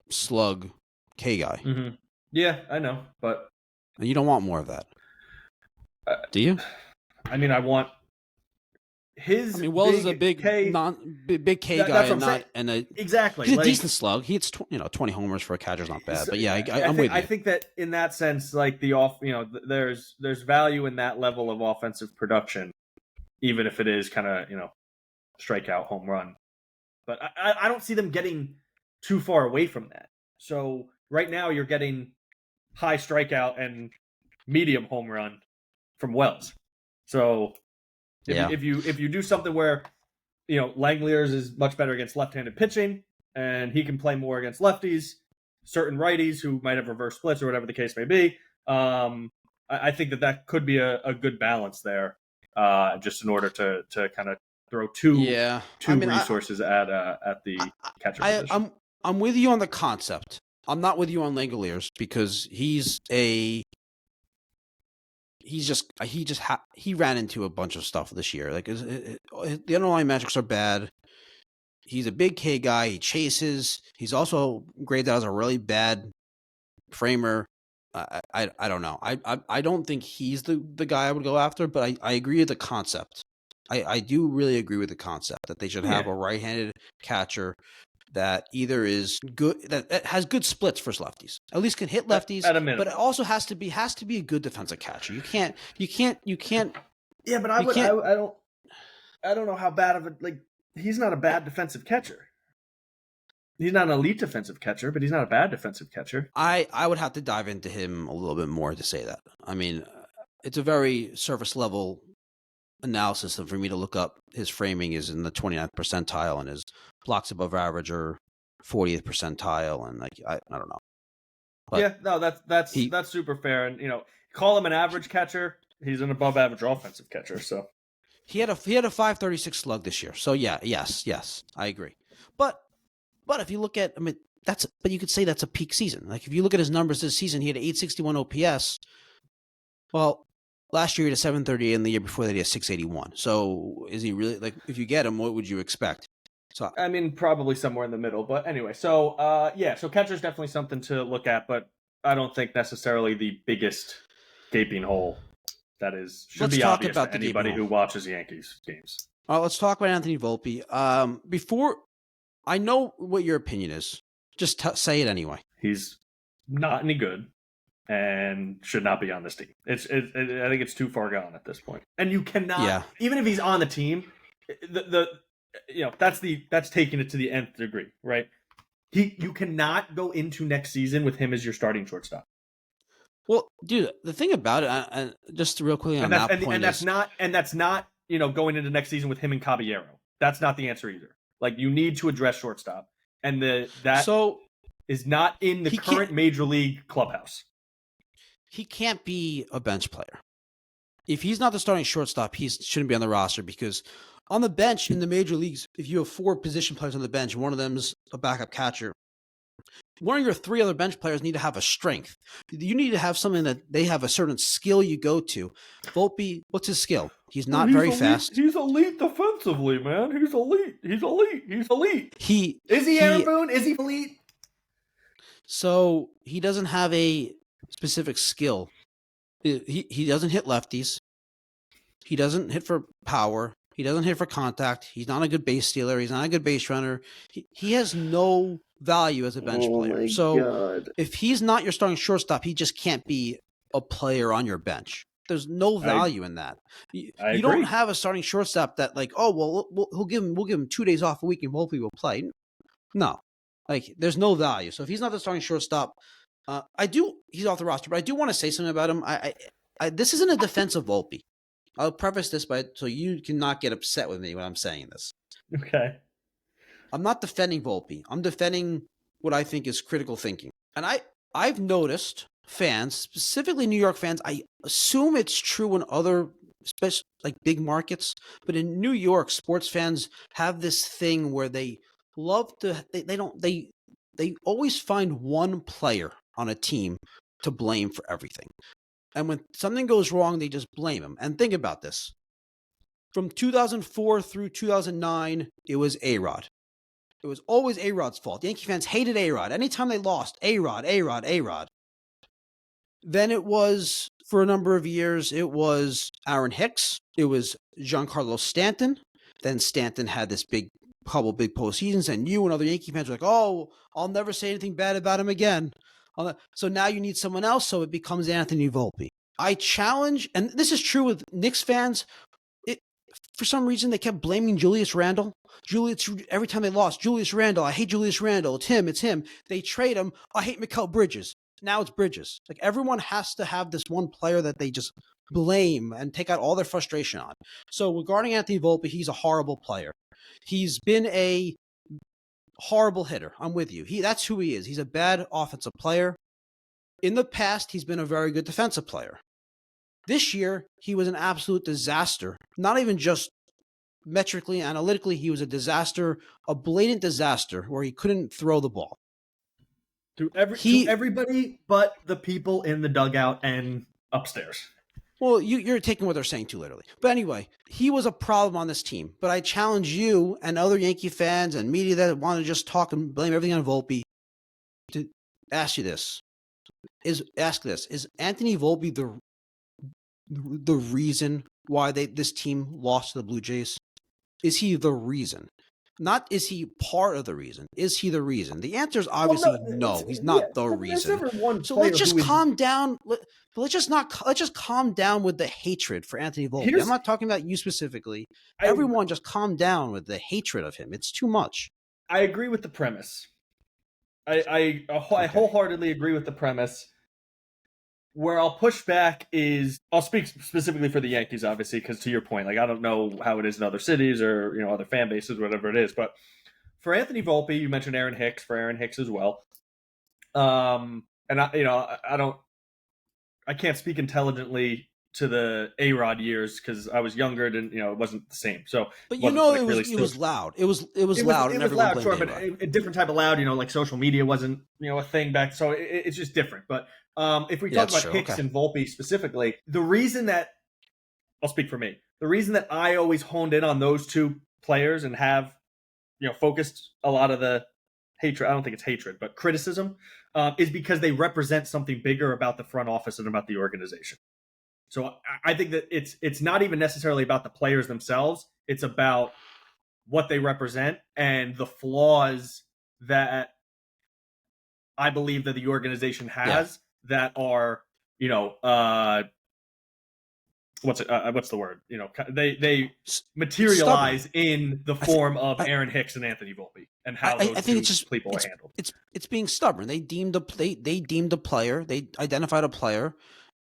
slug K guy. Mm-hmm. Yeah, I know, but and you don't want more of that, do you? I mean, I want his. Wells is a big K guy, exactly. He's a decent slug. He hits 20 homers for a catcher is not bad. But yeah, I'm with you. I think that in that sense, there's value in that level of offensive production, even if it is kind of strikeout home run. But I don't see them getting too far away from that. So right now you're getting high strikeout and medium home run from Wells. So if you do something where Langeliers is much better against left-handed pitching and he can play more against lefties, certain righties who might have reverse splits or whatever the case may be. I think that could be a good balance there, just in order to kind of throw two resources at the catcher position. I'm with you on the concept. I'm not with you on Langoliers because he ran into a bunch of stuff this year. Like the underlying metrics are bad. He's a big K guy. He chases. He's also graded out as a really bad framer. I don't know. I don't think he's the guy I would go after, but I agree with the concept. I do really agree with the concept that they should have a right-handed catcher that either is good, that has good splits for lefties, at least can hit lefties, at a minimum. But it also has to be a good defensive catcher. You can't. Yeah, but I don't know how bad of a, like, he's not a bad defensive catcher. He's not an elite defensive catcher, but he's not a bad defensive catcher. I would have to dive into him a little bit more to say that. I mean, it's a very surface level analysis, and for me to look up his framing is in the 29th percentile and his blocks above average are 40th percentile, and like I don't know. But yeah, no, that's super fair, and call him an average catcher. He's an above average offensive catcher, so he had a 536 slug this year. So yes, I agree. But if you look at, but you could say that's a peak season. Like if you look at his numbers this season, he had an 861 OPS. Well, last year he had a 738, and the year before that he had a 681. So is he really, like, if you get him, what would you expect? So probably somewhere in the middle. But anyway, so so catcher's definitely something to look at, but I don't think necessarily the biggest gaping hole that should be obvious to anybody who watches Yankees games. Let's talk about Anthony Volpe. Before, I know what your opinion is. Just say it anyway. He's not any good and should not be on this team. I think it's too far gone at this point. And you cannot, even if he's on the team, that's taking it to the nth degree, right? You cannot go into next season with him as your starting shortstop. Well, dude, the thing about it, just real quickly on that point, that's not going into next season with him and Caballero. That's not the answer either. Like, you need to address shortstop, and that is not in the current major league clubhouse. He can't be a bench player. If he's not the starting shortstop, he shouldn't be on the roster, because on the bench in the major leagues, if you have 4 position players on the bench, one of them is a backup catcher, one of your 3 other bench players need to have a strength. You need to have something that they have a certain skill you go to. Volpe, what's his skill? He's not very fast. He's elite defensively, man. He's elite. Is he Aaron Boone? Is he elite? So he doesn't have a specific skill. He doesn't hit lefties. He doesn't hit for power. He doesn't hit for contact. He's not a good base stealer. He's not a good base runner. He has no value as a bench player. So if he's not your starting shortstop, he just can't be a player on your bench. There's no value in that. You don't have a starting shortstop that, like, we'll give him 2 days off a week and hopefully we'll play. No, like, there's no value. So if he's not the starting shortstop, he's off the roster. But I do want to say something about him. This isn't a defense of Volpe. I'll preface this so you cannot get upset with me when I'm saying this. Okay. I'm not defending Volpe. I'm defending what I think is critical thinking. And I've noticed fans, specifically New York fans, I assume it's true in other, especially like big markets, but in New York, sports fans have this thing where they love to, they always find one player on a team to blame for everything. And when something goes wrong, they just blame him. And think about this. From 2004 through 2009, it was A-Rod. It was always A-Rod's fault. Yankee fans hated A-Rod. Anytime they lost, A-Rod. Then it was, for a number of years, it was Aaron Hicks. It was Giancarlo Stanton. Then Stanton had this couple big postseasons, and you and other Yankee fans were like, oh, I'll never say anything bad about him again. So now you need someone else, so it becomes Anthony Volpe. I challenge, and this is true with Knicks fans, for some reason they kept blaming Julius Randle. Every time they lost, Julius Randle, I hate Julius Randle, it's him. They trade him, I hate Mikal Bridges. Now it's Bridges. Like, everyone has to have this one player that they just blame and take out all their frustration on. So regarding Anthony Volpe, he's a horrible player. He's been a horrible hitter. I'm with you. That's who he is. He's a bad offensive player. In the past, he's been a very good defensive player. This year, he was an absolute disaster. Not even just metrically, analytically, he was a disaster, a blatant disaster where he couldn't throw the ball. To everybody but the people in the dugout and upstairs. Well, you're taking what they're saying too literally. But anyway, he was a problem on this team. But I challenge you and other Yankee fans and media that want to just talk and blame everything on Volpe to ask you this. Is Anthony Volpe the reason why this team lost to the Blue Jays? Is he the reason? Not is he part of the reason? Is he the reason? The answer is obviously no. He's not the reason. So let's just calm down. Let's just calm down with the hatred for Anthony Volpe. I'm not talking about you specifically. Everyone just calm down with the hatred of him. It's too much. I agree with the premise. I wholeheartedly agree with the premise. Where I'll push back is I'll speak specifically for the Yankees, obviously, because to your point, like I don't know how it is in other cities or other fan bases, whatever it is. But for Anthony Volpe, you mentioned Aaron Hicks for Aaron Hicks as well. And I can't speak intelligently to the A-Rod years because I was younger and it wasn't the same. So, but it was loud. It was loud. It was loud, sure, but a different type of loud. Like social media wasn't a thing back, so it's just different. But if we talk about Hicks and Volpe specifically, the reason that I'll speak for me, the reason that I always honed in on those two players and have focused a lot of the hatred, I don't think it's hatred, but criticism, is because they represent something bigger about the front office and about the organization. So I think that it's not even necessarily about the players themselves. It's about what they represent and the flaws that I believe that the organization has that are, what's the word? They materialize in the form of Aaron Hicks and Anthony Volpe and how those people are handled. It's being stubborn. They deemed a player. They identified a player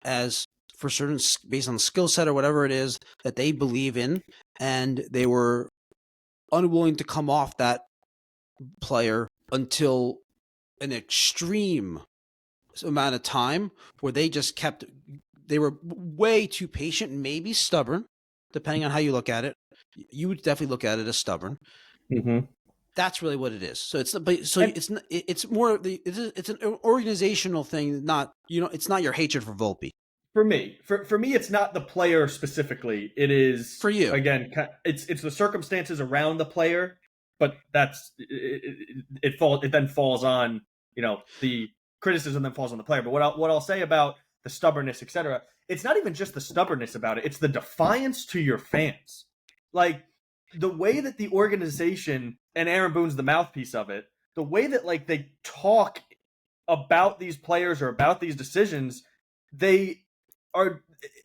as for certain based on the skill set or whatever it is that they believe in, and they were unwilling to come off that player until an extreme amount of time where they were way too patient and maybe stubborn, depending on how you look at it. You would definitely look at it as stubborn. Mm-hmm. That's really what it is. So it's more it's an organizational thing, not it's not your hatred for Volpe. For me, it's not the player specifically. It is for you. Again, it's the circumstances around the player, but that's it then falls on the criticism then falls on the player. But what I'll say about the stubbornness, etc., it's not even just the stubbornness about it. It's the defiance to your fans. Like the way that the organization, and Aaron Boone's the mouthpiece of it, the way that they talk about these players or about these decisions,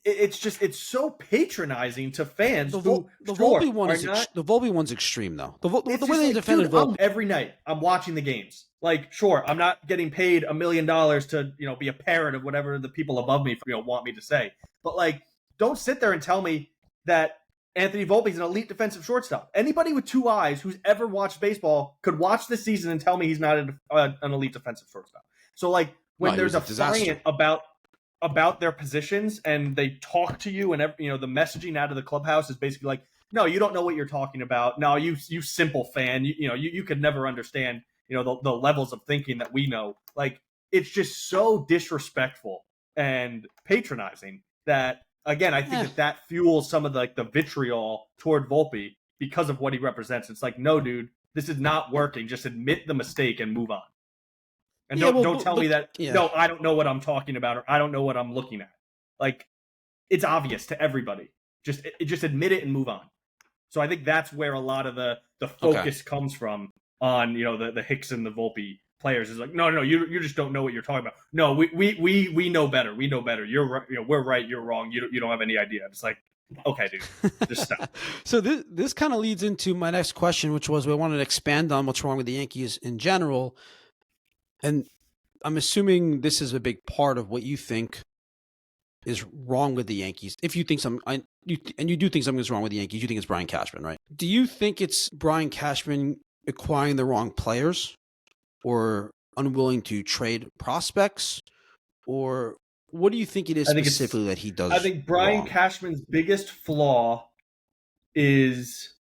it's so patronizing to fans. The Volpe one's extreme though. The way they defended Volpe every night. I'm watching the games. Sure, I'm not getting paid $1 million to be a parrot of whatever the people above me want me to say. But don't sit there and tell me that Anthony Volpe is an elite defensive shortstop. Anybody with two eyes who's ever watched baseball could watch this season and tell me he's not an elite defensive shortstop. So when there's a defiant about their positions and they talk to you and the messaging out of the clubhouse is basically no, you don't know what you're talking about. No, you simple fan, you could never understand the levels of thinking that we know. It's just so disrespectful and patronizing that again I think that fuels some of the vitriol toward Volpe because of what he represents. It's no, dude, this is not working. Just admit the mistake and move on. And don't tell me that, no, I don't know what I'm talking about or I don't know what I'm looking at. It's obvious to everybody. Just admit it and move on. So I think that's where a lot of the focus comes from on, the Hicks and the Volpe players is no, you just don't know what you're talking about. No, we know better. We know better. You're right. We're right. You're wrong. You don't have any idea. It's okay, dude, just stop. So this kind of leads into my next question, which was we wanted to expand on what's wrong with the Yankees in general. And I'm assuming this is a big part of what you think is wrong with the Yankees. If you think you do think something is wrong with the Yankees, you think it's Brian Cashman, right? Do you think it's Brian Cashman acquiring the wrong players, or unwilling to trade prospects, or what do you think it is specifically that he does? I think Brian wrong? Cashman's biggest flaw is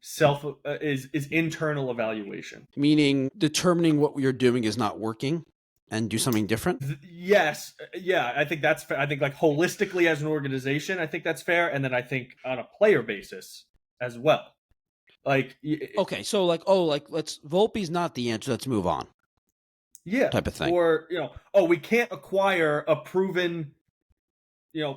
is internal evaluation. Meaning determining what you're doing is not working and do something different? Yes. Yeah, I think that's fair. I think like holistically as an organization, I think that's fair. And then I think on a player basis as well. Like, okay, so like, let's Volpe's not the answer. Let's move on. Yeah. Type of thing. Or, we can't acquire a proven,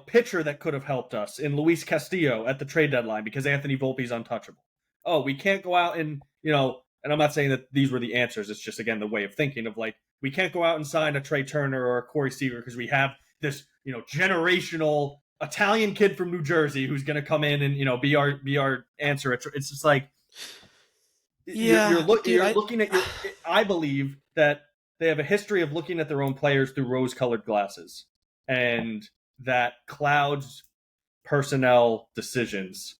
pitcher that could have helped us in Luis Castillo at the trade deadline because Anthony Volpe's untouchable. Oh, we can't go out and, and I'm not saying that these were the answers. It's just, again, the way of thinking of like, we can't go out and sign a Trey Turner or a Corey Seager because we have this, generational Italian kid from New Jersey who's going to come in and, be our answer. It's just like, you're looking at I believe that they have a history of looking at their own players through rose-colored glasses, and that clouds personnel decisions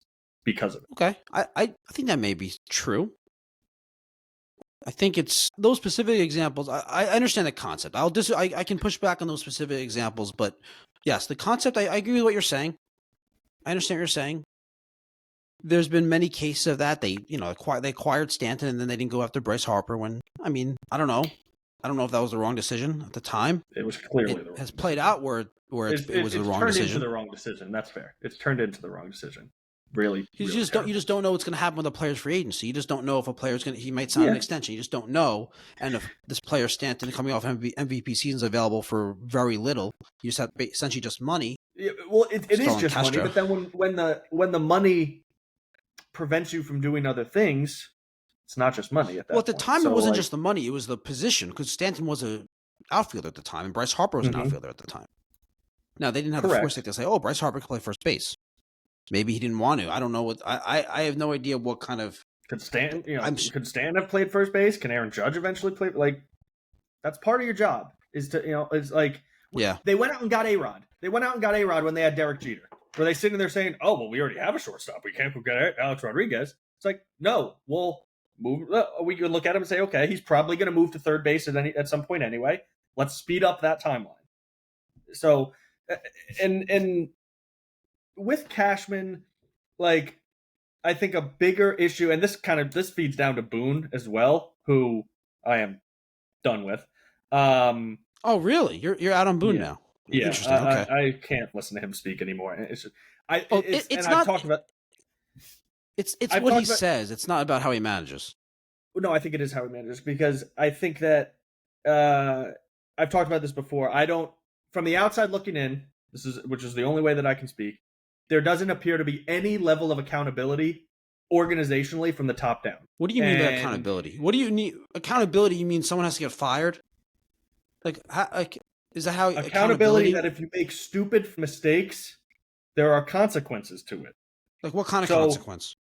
because of it. Okay, I think that may be true. I think it's those specific examples. I understand the concept. I can push back on those specific examples, but yes, the concept. I agree with what you're saying. I understand what you're saying. There's been many cases of that. They acquired Stanton and then they didn't go after Bryce Harper. When I don't know if that was the wrong decision at the time. It was clearly the wrong. It has played out where it was the wrong decision. It's turned into the wrong decision. That's fair. It's turned into the wrong decision. Really, you just don't know what's going to happen with a player's free agency. You just don't know if a player's he might sign an extension. You just don't know. And if this player Stanton coming off MVP season is available for very little, you just have essentially just money. Yeah, well, it is just money. But then when the money prevents you from doing other things, it's not just money at that point. Well, at the time, it wasn't like, just the money; it was the position because Stanton was an outfielder at the time, and Bryce Harper was an outfielder at the time. Now they didn't have the foresight to say, "Oh, Bryce Harper can play first base." Maybe he didn't want to. I don't know what. I have no idea what kind of. Could Stanton have played first base? Can Aaron Judge eventually play? Like, that's part of your job. Is to it's like They went out and got A-Rod. They went out and got A-Rod when they had Derek Jeter. Were they sitting there saying, "Oh, well, we already have a shortstop. We can't go get Alex Rodriguez"? It's like, no, we'll move. We could look at him and say, okay, he's probably going to move to third base at some point anyway. Let's speed up that timeline. So, and with Cashman, like, I think a bigger issue, and this feeds down to Boone as well, who I am done with. Oh, really? You're out on Boone now? Yeah, interesting. Okay, I can't listen to him speak anymore. It's just, I've talked about. It's what he says. It's not about how he manages. No, I think it is how he manages, because I think that I've talked about this before. I don't, from the outside looking in, which is the only way that I can speak, there doesn't appear to be any level of accountability organizationally from the top down. What do you mean by accountability? What do you need? Accountability? You mean someone has to get fired? Is that how accountability? That if you make stupid mistakes, there are consequences to it. Like what kind of consequence?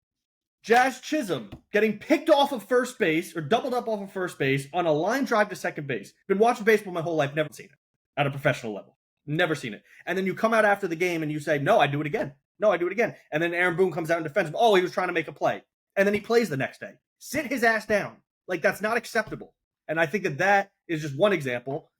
Jazz Chisholm getting picked off of first base or doubled up off of first base on a line drive to second base. Been watching baseball my whole life, never seen it at a professional level. Never seen it. And then you come out after the game and you say, "No, I do it again. No, I do it again." And then Aaron Boone comes out and defends him. "Oh, he was trying to make a play." And then he plays the next day. Sit his ass down. Like, that's not acceptable. And I think that is just one example.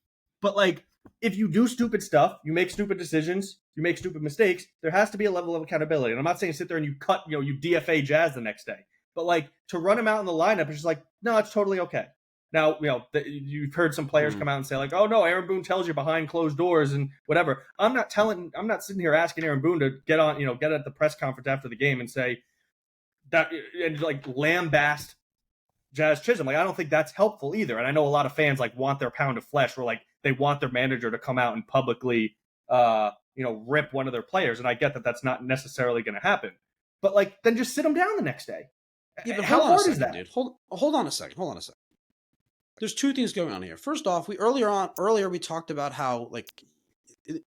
But like, if you do stupid stuff, you make stupid decisions, you make stupid mistakes, there has to be a level of accountability. And I'm not saying sit there and you DFA Jazz the next day. But like, to run him out in the lineup, it's just like, no, it's totally okay. Now, you've heard some players come out and say like, "Oh no, Aaron Boone tells you behind closed doors and whatever." I'm not sitting here asking Aaron Boone to get at the press conference after the game and say that and like lambast Jazz Chisholm. Like, I don't think that's helpful either. And I know a lot of fans like want their pound of flesh, where like they want their manager to come out and publicly rip one of their players. And I get that that's not necessarily going to happen. But like, then just sit them down the next day. Yeah, but how hard is that? Dude? Hold on a second. There's two things going on here. First off, earlier we talked about how like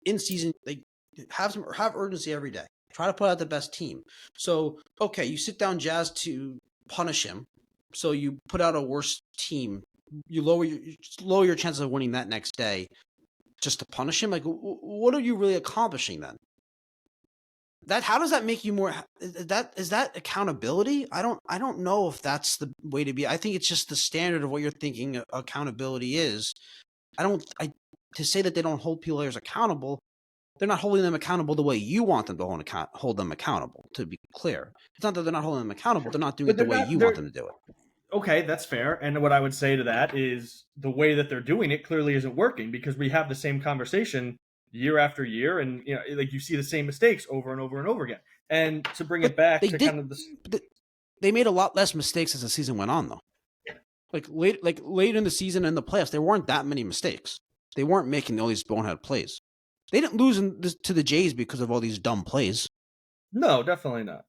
in season they have urgency every day. Try to put out the best team. So okay, you sit down Jazz to punish him. So you put out a worse team. You lower your chances of winning that next day just to punish him. Like, what are you really accomplishing then? how does that make you more? Is that accountability? I don't know if that's the way to be. I think it's just the standard of what you're thinking accountability is. To say that they don't hold players accountable, they're not holding them accountable the way you want them to hold them accountable. To be clear, it's not that they're not holding them accountable; they're not doing it the way you want them to do it. Okay, that's fair. And what I would say to that is the way that they're doing it clearly isn't working, because we have the same conversation year after year, and like you see the same mistakes over and over and over again. And to bring it back to kind of this, they made a lot less mistakes as the season went on, though. Like late in the season and the playoffs, there weren't that many mistakes. They weren't making all these bonehead plays. They didn't lose to the Jays because of all these dumb plays. No, definitely not.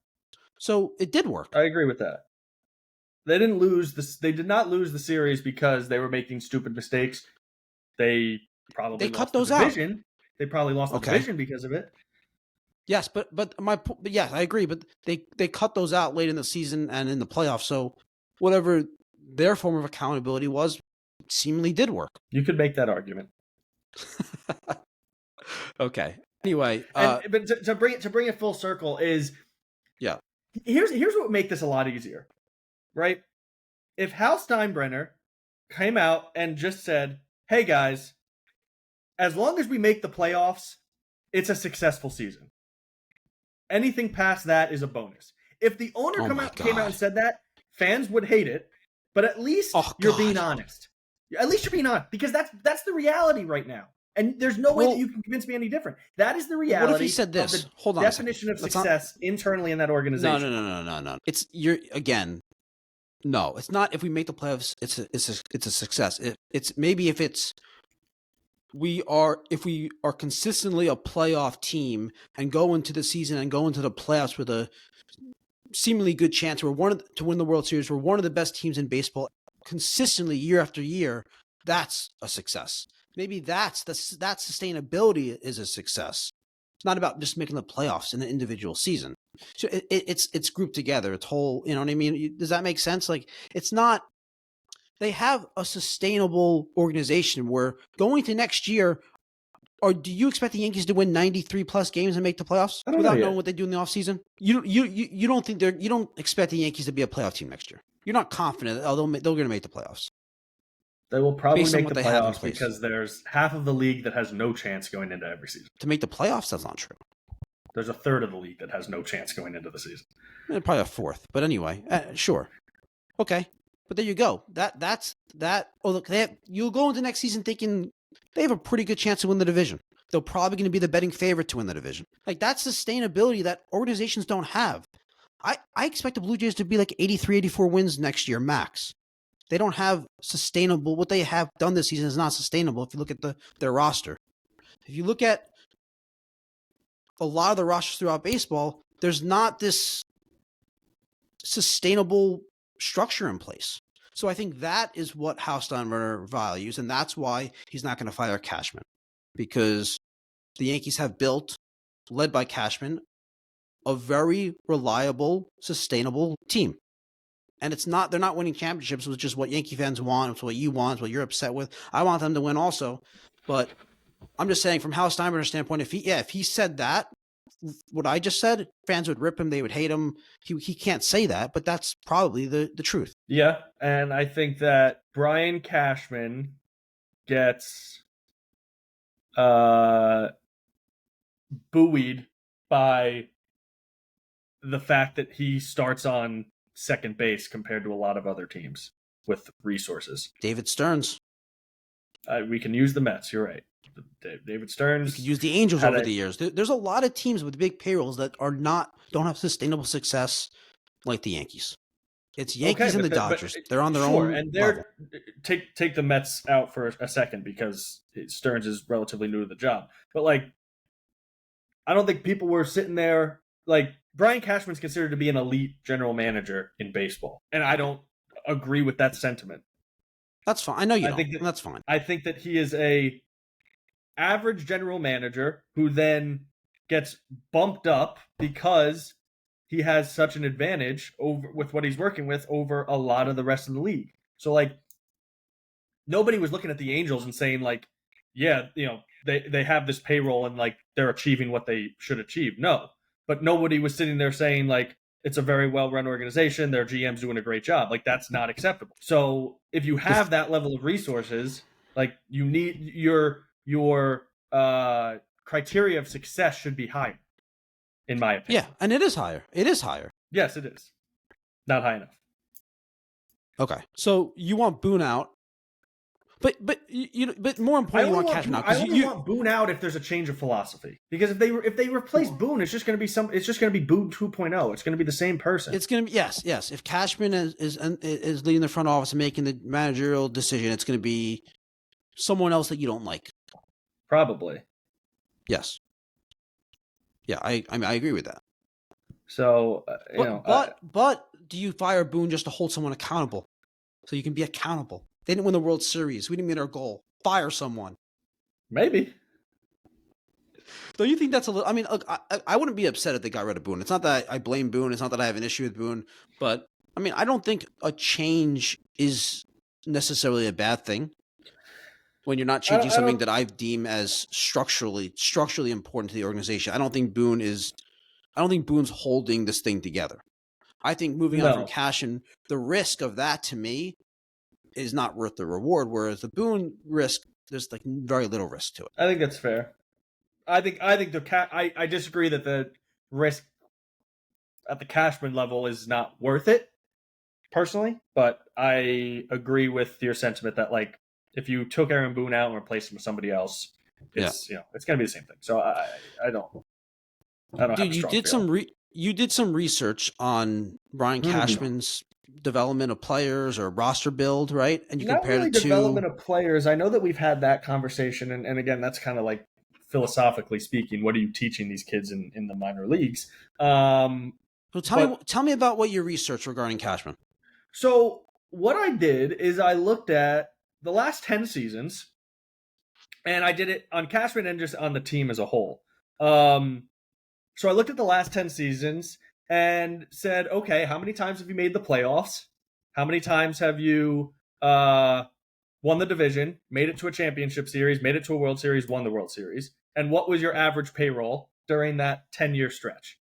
So it did work. I agree with that. They didn't lose this. They did not lose the series because they were making stupid mistakes. They probably cut those out. They probably lost the division because of it. Yes, but yeah, I agree. But they cut those out late in the season and in the playoffs. So whatever their form of accountability was, seemingly did work. You could make that argument. Okay. Anyway, but to bring it full circle is, yeah. Here's what would make this a lot easier, right? If Hal Steinbrenner came out and just said, "Hey guys, as long as we make the playoffs, it's a successful season. Anything past that is a bonus." If the owner came out and said that, fans would hate it, but at least you're being honest. At least you're being honest, because that's the reality right now. And there's no way that you can convince me any different. That is the reality. What if he said this? Hold on. Definition of success internally in that organization. No. No, it's not. If we make the playoffs, it's a success. It's maybe if we are consistently a playoff team and go into the season and go into the playoffs with a seemingly good chance. To win the World Series. We're one of the best teams in baseball consistently year after year. That's a success. Maybe that sustainability is a success. It's not about just making the playoffs in an individual season. So it's grouped together. It's whole. You know what I mean? Does that make sense? Like, it's not. They have a sustainable organization where going to next year. Or do you expect the Yankees to win 93 plus games and make the playoffs without knowing what they do in the offseason? You don't think you don't expect the Yankees to be a playoff team next year. You're not confident that they're going to make the playoffs. They will probably make the playoffs because there's half of the league that has no chance going into every season. To make the playoffs, that's not true. There's a third of the league that has no chance going into the season. Probably a fourth, but anyway, sure. Okay, but there you go. That's that. Oh, look, you'll go into next season thinking they have a pretty good chance to win the division. They're probably going to be the betting favorite to win the division. Like, that's sustainability that organizations don't have. I expect the Blue Jays to be like 83, 84 wins next year, max. They don't have sustainable. What they have done this season is not sustainable. If you look at their roster, if you look at a lot of the rosters throughout baseball, there's not this sustainable structure in place. So I think that is what Hal Steinbrenner values, and that's why he's not going to fire Cashman, because the Yankees have built, led by Cashman, a very reliable, sustainable team. And they're not winning championships, which is what Yankee fans want. It's what you want. It's what you're upset with. I want them to win also. But I'm just saying, from Hal Steinbrenner's standpoint, if he said that, what I just said, fans would rip him. They would hate him. He can't say that, but that's probably the truth. Yeah. And I think that Brian Cashman gets buoyed by the fact that he starts on second base compared to a lot of other teams with resources. David Stearns. We can use the Mets. You're right. David Stearns. You could use the Angels over the years. There's a lot of teams with big payrolls that don't have sustainable success like the Yankees. It's Yankees and the Dodgers. They're on their own. And level. Take the Mets out for a second because Stearns is relatively new to the job. But I don't think people were sitting there Brian Cashman's considered to be an elite general manager in baseball, and I don't agree with that sentiment. That's fine. I know you don't. That's fine. I think that he is a average general manager who then gets bumped up because he has such an advantage with what he's working with over a lot of the rest of the league. So nobody was looking at the Angels and saying they have this payroll and they're achieving what they should achieve. No. but nobody was sitting there saying like it's a very well-run organization, their GM's doing a great job. Like that's not acceptable. So if you have that level of resources, like you need your criteria of success should be higher, in my opinion. Yeah, and it is higher. It is higher. Yes, it is. Not high enough. Okay, so you want Boone out, but more importantly, you want Cashman out. I only want Boone out if there's a change of philosophy. Because if they replace Boone, it's just going to be Boone 2.0. It's going to be the same person. It's going to be yes. If Cashman is leading the front office and making the managerial decision, it's going to be someone else that you don't like. Probably. Yes. Yeah, I mean I agree with that. So but do you fire Boone just to hold someone accountable, so you can be accountable? They didn't win the World Series. We didn't meet our goal. Fire someone. Maybe. Don't you think that's a little? I mean, look, I wouldn't be upset if they got rid of Boone. It's not that I blame Boone. It's not that I have an issue with Boone. But I mean, I don't think a change is necessarily a bad thing when you're not changing something that I deem as structurally important to the organization. I don't think Boone's holding this thing together. I think moving on from Cashman, the risk of that to me is not worth the reward. Whereas the Boone risk, there's like very little risk to it. I think that's fair. I disagree that the risk at the Cashman level is not worth it, personally. But I agree with your sentiment that like if you took Aaron Boone out and replaced him with somebody else, it's it's going to be the same thing. So I don't. Dude, you did some research on Brian Cashman's development of players or roster build, right? And you compared it to development of players. I know that we've had that conversation, and again, that's kind of like philosophically speaking, what are you teaching these kids in the minor leagues? So tell me about what your research regarding Cashman. So what I did is I looked at the last 10 seasons, and I did it on Cashman and just on the team as a whole. So I looked at the last 10 seasons and said, okay, how many times have you made the playoffs? How many times have you won the division, made it to a championship series, made it to a World Series, won the World Series? And what was your average payroll during that 10-year stretch?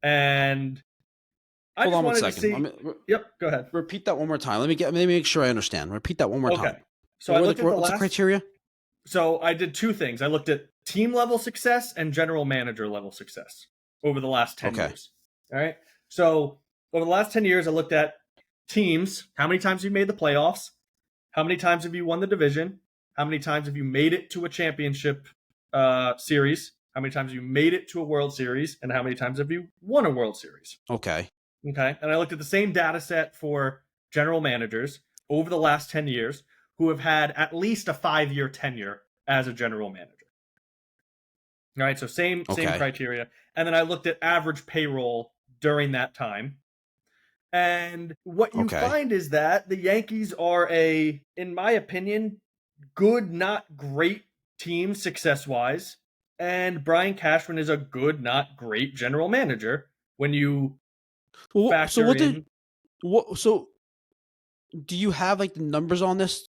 And I Hold just on wanted one second. to see... Yep, go ahead. Repeat that one more time. Let me make sure I understand. Repeat that one more time. Okay. So I looked at what's the criteria? So I did two things. I looked at team level success and general manager level success over the last 10 years. All right. So over the last 10 years, I looked at teams. How many times have you made the playoffs? How many times have you won the division? How many times have you made it to a championship series? How many times have you made it to a World Series? And how many times have you won a World Series? Okay. And I looked at the same data set for general managers over the last 10 years who have had at least a 5-year tenure as a general manager. All right, so same criteria. And then I looked at average payroll during that time. And what you find is that the Yankees are in my opinion, good, not great team success-wise. And Brian Cashman is a good, not great general manager when you factor in... So do you have like the numbers on this?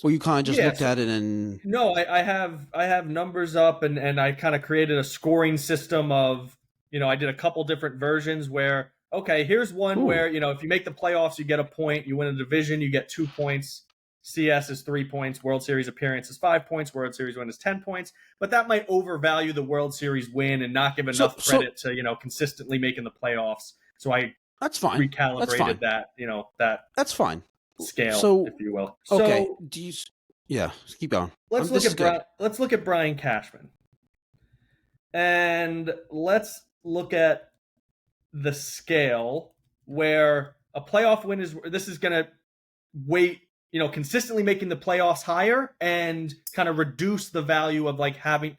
Or you kind of just looked at it and... No, I have numbers up and I kind of created a scoring system of, I did a couple different versions where, okay, here's one where, if you make the playoffs, you get a point. You win a division, you get 2 points. CS is 3 points. World Series appearance is 5 points. World Series win is 10 points. But that might overvalue the World Series win and not give enough credit to, consistently making the playoffs. So I recalibrated that. That's fine. Scale, if you will. Okay. Keep going. Let's look at Brian Cashman. And let's look at the scale where a playoff win this is going to weight, consistently making the playoffs higher and kind of reduce the value of like having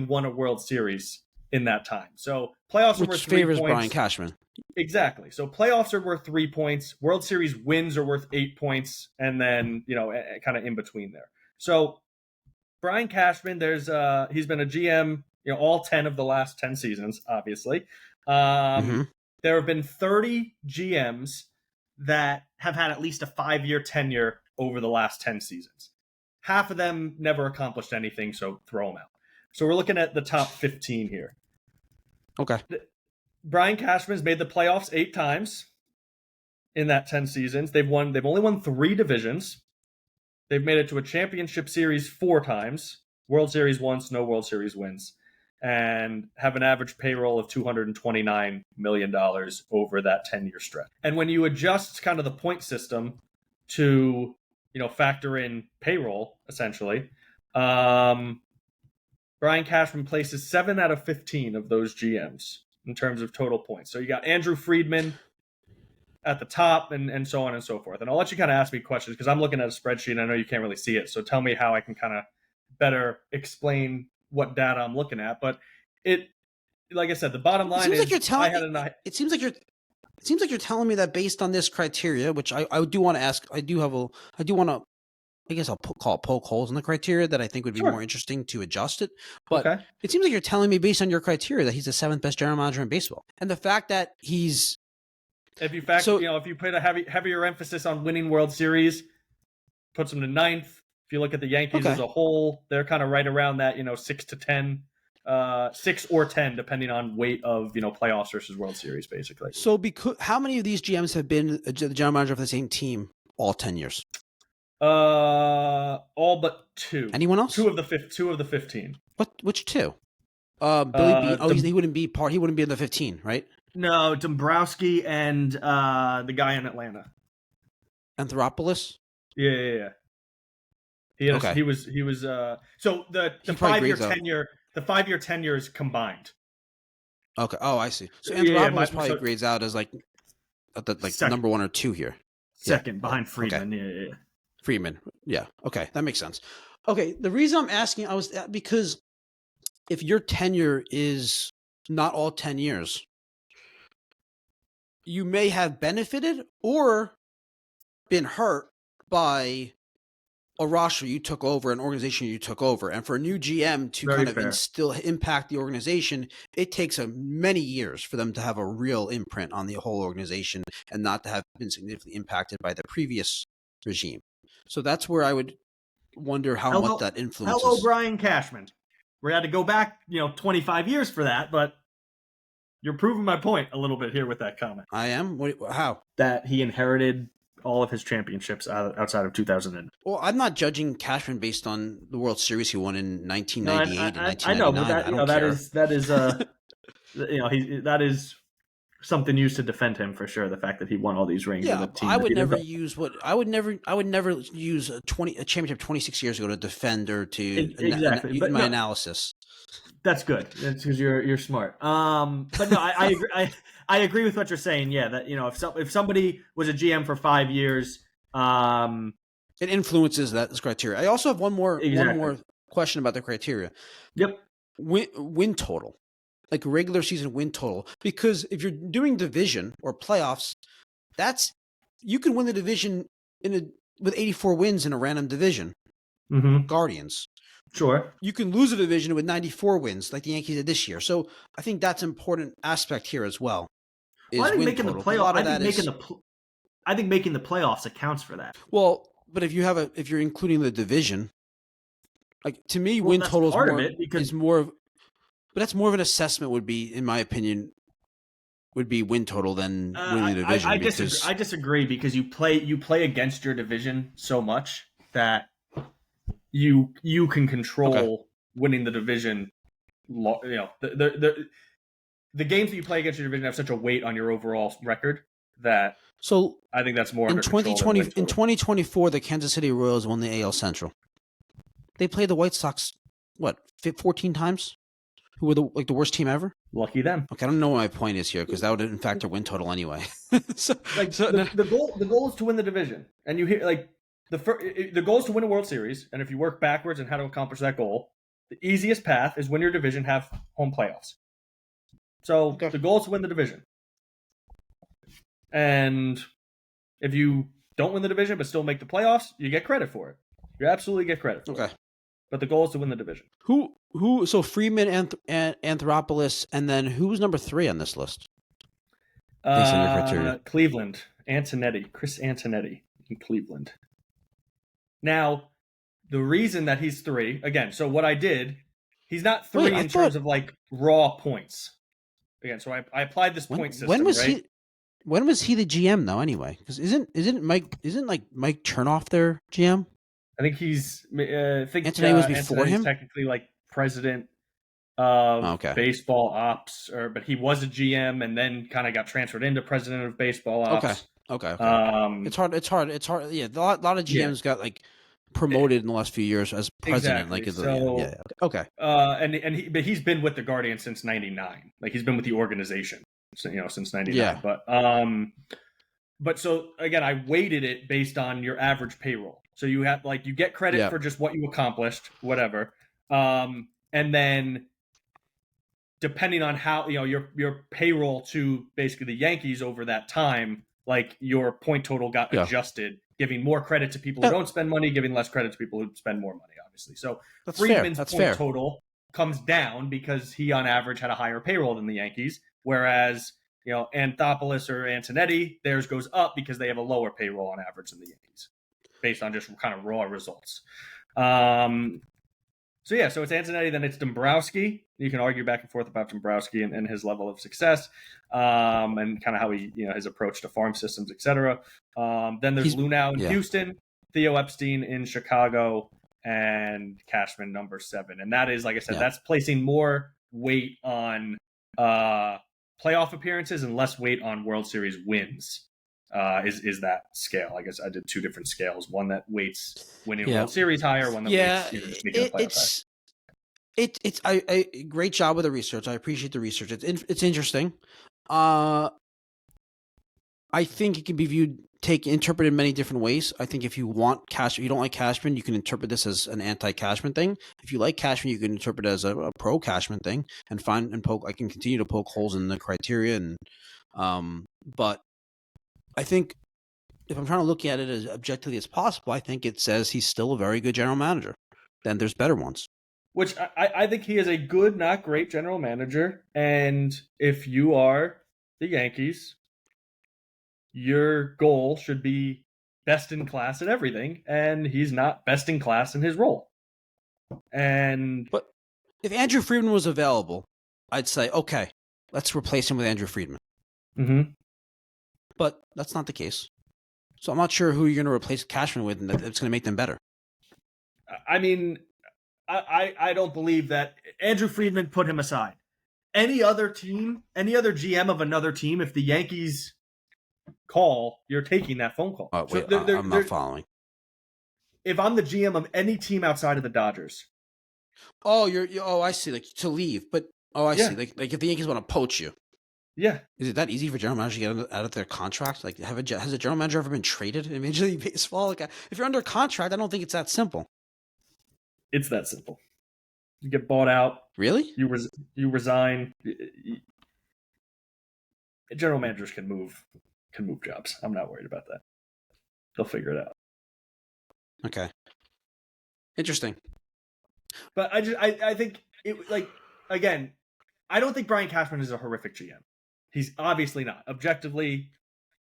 won a World Series in that time. So playoffs are worth 3 favors points. Brian Cashman. Exactly. So playoffs are worth 3 points. World Series wins are worth 8 points, and then kind of in between there. So Brian Cashman, he's been a GM, all 10 of the last 10 seasons, obviously. There have been 30 GMs that have had at least a 5-year tenure over the last 10 seasons. Half of them never accomplished anything, so throw them out. So we're looking at the top 15 here. Okay. Brian Cashman's made the playoffs 8 times in that 10 seasons. They've only won 3 divisions. They've made it to a championship series 4 times, World Series once, no World Series wins, and have an average payroll of $229 million over that 10-year stretch. And when you adjust kind of the point system to, factor in payroll, essentially, Brian Cashman places 7 out of 15 of those GMs in terms of total points. So you got Andrew Friedman at the top and so on and so forth. And I'll let you kind of ask me questions because I'm looking at a spreadsheet and I know you can't really see it. So tell me how I can kind of better explain what data I'm looking at. But like I said, the bottom line is it seems like you're telling me that based on this criteria, which I do want to ask, I guess I'll call it poke holes in the criteria that I think would be more interesting to adjust it. But It seems like you're telling me based on your criteria that he's the 7th best general manager in baseball. And the fact that he's... If you if you put a heavier emphasis on winning World Series, puts him to 9th. If you look at the Yankees as a whole, they're kind of right around that, 6 to 10, 6 or 10, depending on weight of, playoffs versus World Series, basically. So how many of these GMs have been the general manager of the same team all 10 years? All but 2. Anyone else? 2 of the 15. Which 2? Billy Beane. He wouldn't be in the 15, right? No, Dombrowski and the guy in Atlanta. Anthopoulos? Yeah. He was so the 5-year tenure, the 5-year tenure is combined. Okay. Oh, I see. So Anthopoulos probably grades out as like number 1 or 2 here. Second behind Friedman. Okay. Yeah. Friedman. Yeah. Okay. That makes sense. Okay. The reason I'm asking because if your tenure is not all 10 years, you may have benefited or been hurt by a roster you took over, an organization you took over. And for a new GM to impact the organization, it takes many years for them to have a real imprint on the whole organization and not to have been significantly impacted by the previous regime. So that's where I would wonder how much that influences. Hello, Brian Cashman. We had to go back, 25 years for that, but you're proving my point a little bit here with that comment. I am? How? That he inherited all of his championships outside of 2000. Well, I'm not judging Cashman based on the World Series he won in 1998 and 1999. I know, but that is something used to defend him for sure. The fact that he won all these rings. Yeah, I would never use a championship 26 years ago to defend or to my analysis. That's good. That's because you're smart. But no, I agree. I agree with what you're saying. Yeah, that if somebody was a GM for 5 years, it influences that criteria. I also have one more question about the criteria. Yep. Win total, like regular season win total, because if you're doing division or playoffs, you can win the division with 84 wins in a random division. Mm-hmm. Guardians. Sure. You can lose a division with 94 wins like the Yankees did this year. So I think that's an important aspect here as well. I think making the playoffs. I think making the playoffs accounts for that. Well, but if you're including the division, like to me, win total is more of, but that's more of an assessment. Would be, in my opinion, would be win total than winning the division. I disagree because you play against your division so much that you can control winning the division. The games that you play against your division have such a weight on your overall record that I think that's more in 2020. In 2024, the Kansas City Royals won the AL Central. They played the White Sox 14 times, who were the worst team ever. Lucky them. Okay, I don't know what my point is here because that would in fact their win total anyway. The goal is to win the division, and you hear the goal is to win a World Series, and if you work backwards on how to accomplish that goal, the easiest path is win your division, have home playoffs. So the goal is to win the division. And if you don't win the division but still make the playoffs, you get credit for it. You absolutely get credit for it. But the goal is to win the division. So Freeman, Anthopoulos, and then who's number 3 on this list? Based on your criteria. Cleveland, Chris Antonetti in Cleveland. Now, the reason that he's 3, again, so what I did, he's not 3 terms of like raw points. again, so I applied this point system. When was right? When was he the GM though? Anyway, because isn't Mike Chernoff their GM? I think I think Anthony was before Antonetti's him. technically like president of Okay. baseball ops, but he was a GM and then kind of got transferred into president of baseball ops. Okay. Okay. It's hard. Yeah, a lot of GMs got like promoted in the last few years as president. Exactly. Okay. But he's been with the Guardians since '99. Like he's been with the organization, since '99. Yeah. But so again, I weighted it based on your average payroll. So you have you get credit for just what you accomplished, whatever, and then depending on how your payroll to basically the Yankees over that time, like your point total got adjusted, giving more credit to people who don't spend money, giving less credit to people who spend more money, obviously. So Friedman's point total comes down because he on average had a higher payroll than the Yankees, whereas Anthopoulos or Antonetti, theirs goes up because they have a lower payroll on average than the Yankees, based on just kind of raw results. So it's Antonetti, then it's Dombrowski. You can argue back and forth about Dombrowski and his level of success, and kind of how he, his approach to farm systems, etc. Then there's Lunau in Houston, Theo Epstein in Chicago, and Cashman number 7. And that is, like I said, that's placing more weight on playoff appearances and less weight on World Series wins. Is that scale? I guess I did 2 different scales. One that weights winning World Series higher. One that weights making the playoffs higher. It's great job with the research. I appreciate the research. It's interesting. I think it can be interpreted in many different ways. I think if you want Cashman, you don't like Cashman, you can interpret this as an anti-Cashman thing. If you like Cashman, you can interpret it as a pro-Cashman thing and poke. I can continue to poke holes in the criteria, but I think if I'm trying to look at it as objectively as possible, I think it says he's still a very good general manager. Then there's better ones. Which I think he is a good, not great general manager. And if you are the Yankees, your goal should be best in class at everything. And he's not best in class in his role. But if Andrew Friedman was available, I'd say, okay, let's replace him with Andrew Friedman. Mm-hmm. But that's not the case. So I'm not sure who you're going to replace Cashman with and that's going to make them better. I mean, I don't believe that. Andrew Friedman, put him aside. Any other team, any other GM of another team, if the Yankees call, you're taking that phone call. Wait, I'm not following. If I'm the GM of any team outside of the Dodgers. Oh, I see. Like to leave. But, I see. Like if the Yankees want to poach you. Yeah. Is it that easy for general managers to get out of their contract? Like, has a general manager ever been traded in Major League Baseball? Like, if you're under contract, I don't think it's that simple. It's that simple. You get bought out. Really? You resign. General managers can move jobs. I'm not worried about that. They'll figure it out. Okay. Interesting. But I think again, I don't think Brian Cashman is a horrific GM. He's obviously not. Objectively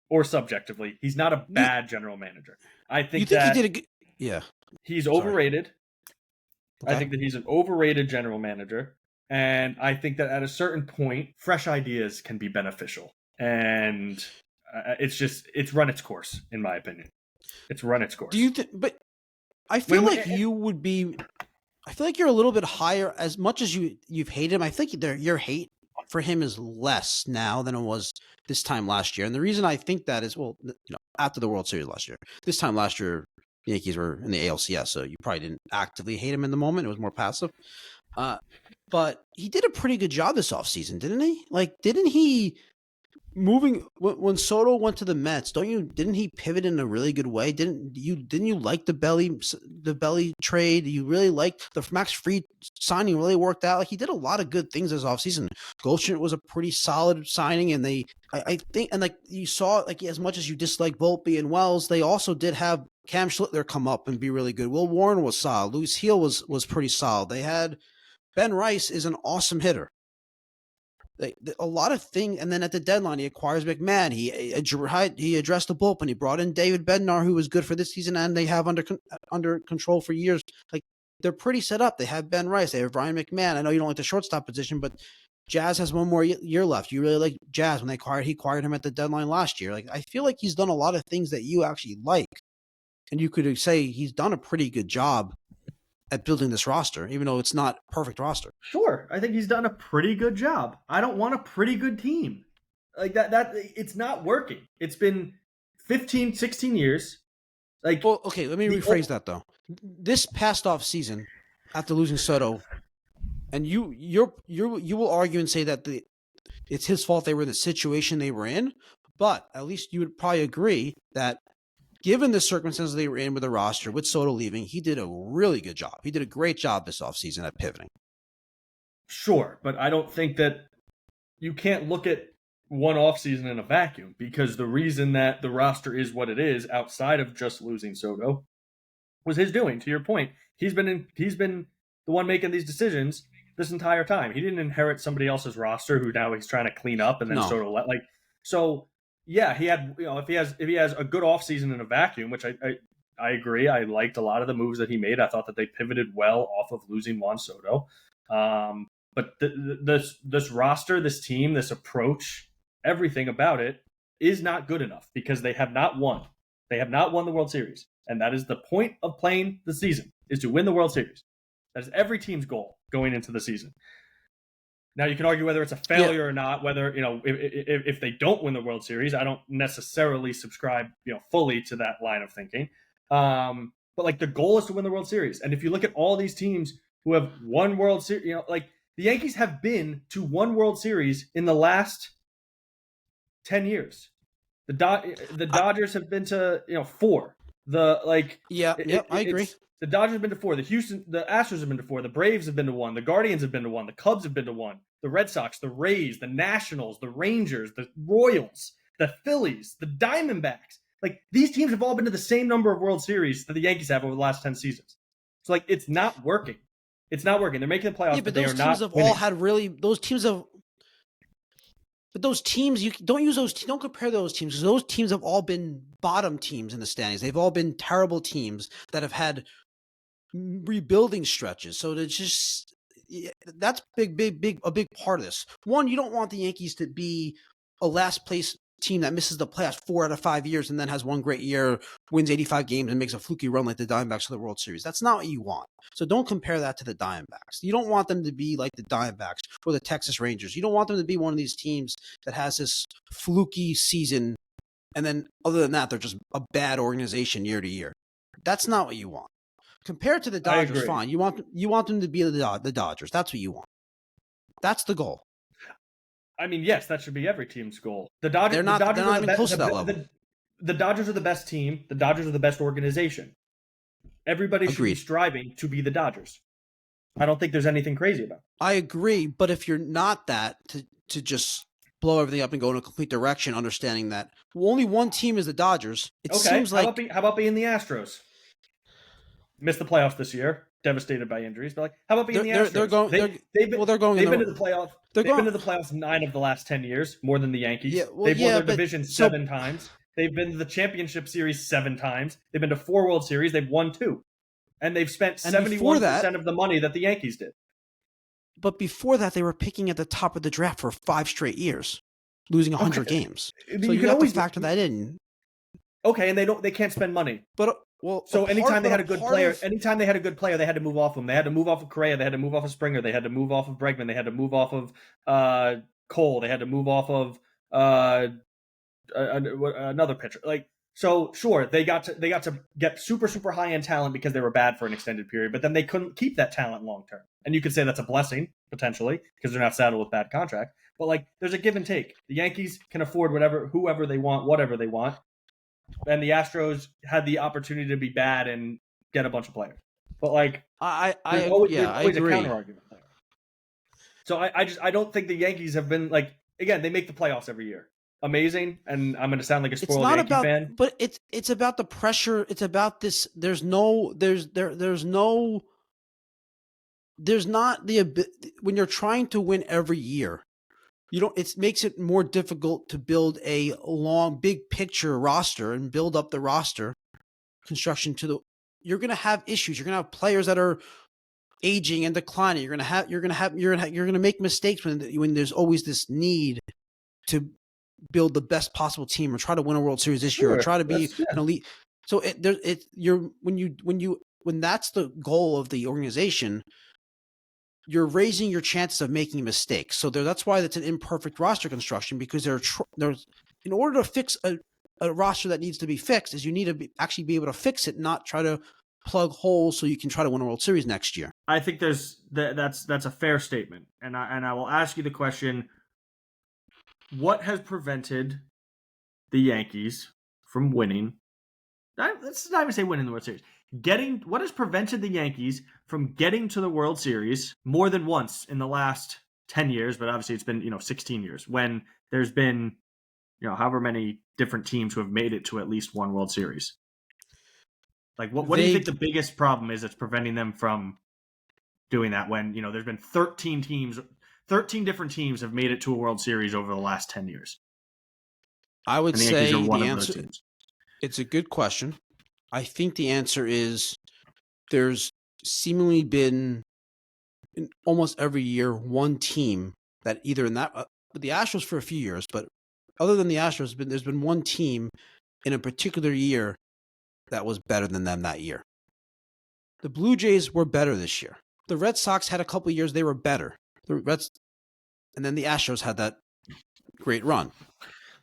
or subjectively, he's not a bad general manager. I think he did a good... Yeah. He's overrated. Okay. I think that he's an overrated general manager. And I think that at a certain point, fresh ideas can be beneficial. And it's run its course, in my opinion. It's run its course. Do you but I feel like you would be... I feel like you're a little bit higher. As much as you've hated him, I think your hate for him is less now than it was this time last year. And the reason I think that is, after the World Series last year. This time last year, the Yankees were in the ALCS, so you probably didn't actively hate him in the moment. It was more passive. But he did a pretty good job this offseason, didn't he? Like, didn't he... Moving when Soto went to the Mets, didn't he pivot in a really good way? Didn't you like the belly trade? You really liked the Max Fried signing, really worked out. Like, he did a lot of good things this offseason. Goldschmidt was a pretty solid signing, and I think like you saw, like, as much as you dislike Volpe and Wells, they also did have Cam Schlittler come up and be really good. Will Warren was solid. Luis Heel was pretty solid. They had Ben Rice is an awesome hitter. A lot of things, and then at the deadline, he acquires McMahon. He addressed the bullpen. He brought in David Bednar, who was good for this season, and they have under control for years. Like, they're pretty set up. They have Ben Rice. They have Brian McMahon. I know you don't like the shortstop position, but Jazz has one more year left. You really like Jazz when he acquired him at the deadline last year. Like, I feel like he's done a lot of things that you actually like, and you could say he's done a pretty good job at building this roster, even though it's not a perfect roster. Sure, I think he's done a pretty good job. I don't want a pretty good team. Like that it's not working. It's been 15, 16 years. Like, well, okay, let me rephrase that though. This past off season, after losing Soto, and you will argue and say that it's his fault they were in the situation they were in, but at least you would probably agree that given the circumstances they were in with the roster, with Soto leaving, he did a really good job. He did a great job this offseason at pivoting. Sure, but I don't think that you can't look at one offseason in a vacuum, because the reason that the roster is what it is, outside of just losing Soto, was his doing. To your point, he's been the one making these decisions this entire time. He didn't inherit somebody else's roster who now he's trying to clean up and then Soto let so. Yeah, he had, if he has a good offseason in a vacuum, which I agree. I liked a lot of the moves that he made. I thought that they pivoted well off of losing Juan Soto. But this roster, this team, this approach, everything about it is not good enough, because they have not won. They have not won the World Series. And that is the point of playing the season, is to win the World Series. That is every team's goal going into the season. Now, you can argue whether it's a failure or not, whether, if they don't win the World Series. I don't necessarily subscribe, fully to that line of thinking. But like, the goal is to win the World Series. And if you look at all these teams who have won World Series, like the Yankees have been to one World Series in the last 10 years. The Dodgers have been to, 4. I agree. The Dodgers have been to 4. The Astros have been to 4. The Braves have been to 1. The Guardians have been to 1. The Cubs have been to 1. The Red Sox, the Rays, the Nationals, the Rangers, the Royals, the Phillies, the Diamondbacks. Like, these teams have all been to the same number of World Series that the Yankees have over the last 10 seasons. So, like, it's not working. It's not working. They're making the playoffs, but they are not. Those teams have all had really. Those teams have. But those teams, you don't use those. Don't compare those teams, because those teams have all been bottom teams in the standings. They've all been terrible teams that have had rebuilding stretches. So that's a big part of this. One, you don't want the Yankees to be a last place team that misses the playoffs 4 out of 5 years and then has one great year, wins 85 games, and makes a fluky run like the Diamondbacks to the World Series. That's not what you want. So don't compare that to the Diamondbacks. You don't want them to be like the Diamondbacks or the Texas Rangers. You don't want them to be one of these teams that has this fluky season, and then other than that, they're just a bad organization year to year. That's not what you want. Compared to the Dodgers, fine. You want them to be the Dodgers. That's what you want. That's the goal. I mean, yes, that should be every team's goal. The Dodgers, they're not even close to that level. The Dodgers are the best team. The Dodgers are the best organization. Everybody should be striving to be the Dodgers. I don't think there's anything crazy about it. I agree, but if you're not that, to just blow everything up and go in a complete direction, understanding that only one team is the Dodgers, seems like... How about being the Astros? Missed the playoffs this year, devastated by injuries. But how about being the Astros? They've been to the playoffs. They've been to the playoffs 9 of the last 10 years, more than the Yankees. They've won their division 7 times. They've been to the championship series 7 times. They've been to 4 World Series. They've won 2, and they've spent 71% of the money that the Yankees did. But before that, they were picking at the top of the draft for 5 straight years, losing 100 games. So you have to factor that in. Okay, and they can't spend money. But anytime they had a good player, they had to move off them. They had to move off of Correa. They had to move off of Springer. They had to move off of Bregman. They had to move off of Cole. They had to move off of another pitcher. Sure, they got to get super, super high end talent because they were bad for an extended period, but then they couldn't keep that talent long term. And you could say that's a blessing potentially because they're not saddled with bad contract. But there's a give and take. The Yankees can afford whoever they want, whatever they want. And the Astros had the opportunity to be bad and get a bunch of players. But there's always a counter argument there. So I don't think the Yankees have been again, they make the playoffs every year. Amazing, and I'm going to sound like a spoiled Yankee fan. But it's about the pressure. It's about this. There's not when you're trying to win every year. It makes it more difficult to build a long, big picture roster and build up the roster construction you're going to have issues. You're going to have players that are aging and declining. You're gonna make mistakes when there's always this need to build the best possible team or try to win a World Series this year or try to be an elite. So when that's the goal of the organization, you're raising your chances of making mistakes. So that's why that's an imperfect roster construction, because there's in order to fix a roster that needs to be fixed, is you need to actually be able to fix it, not try to plug holes so you can try to win a World Series next year. I think that's a fair statement, and I will ask you the question: what has prevented the Yankees from winning? Let's not even say winning the World Series. What has prevented the Yankees from getting to the World Series more than once in the last 10 years? But obviously, it's been 16 years when there's been however many different teams who have made it to at least one World Series. Like, what do you think the biggest problem is that's preventing them from doing that when, there's been 13 different teams have made it to a World Series over the last 10 years? I would say the answer, it's a good question. I think the answer is there's seemingly been in almost every year one team that either in that the Astros for a few years, but other than the Astros, there's been one team in a particular year that was better than them that year. The Blue Jays were better this year. The Red Sox had a couple of years they were better. And then the Astros had that great run.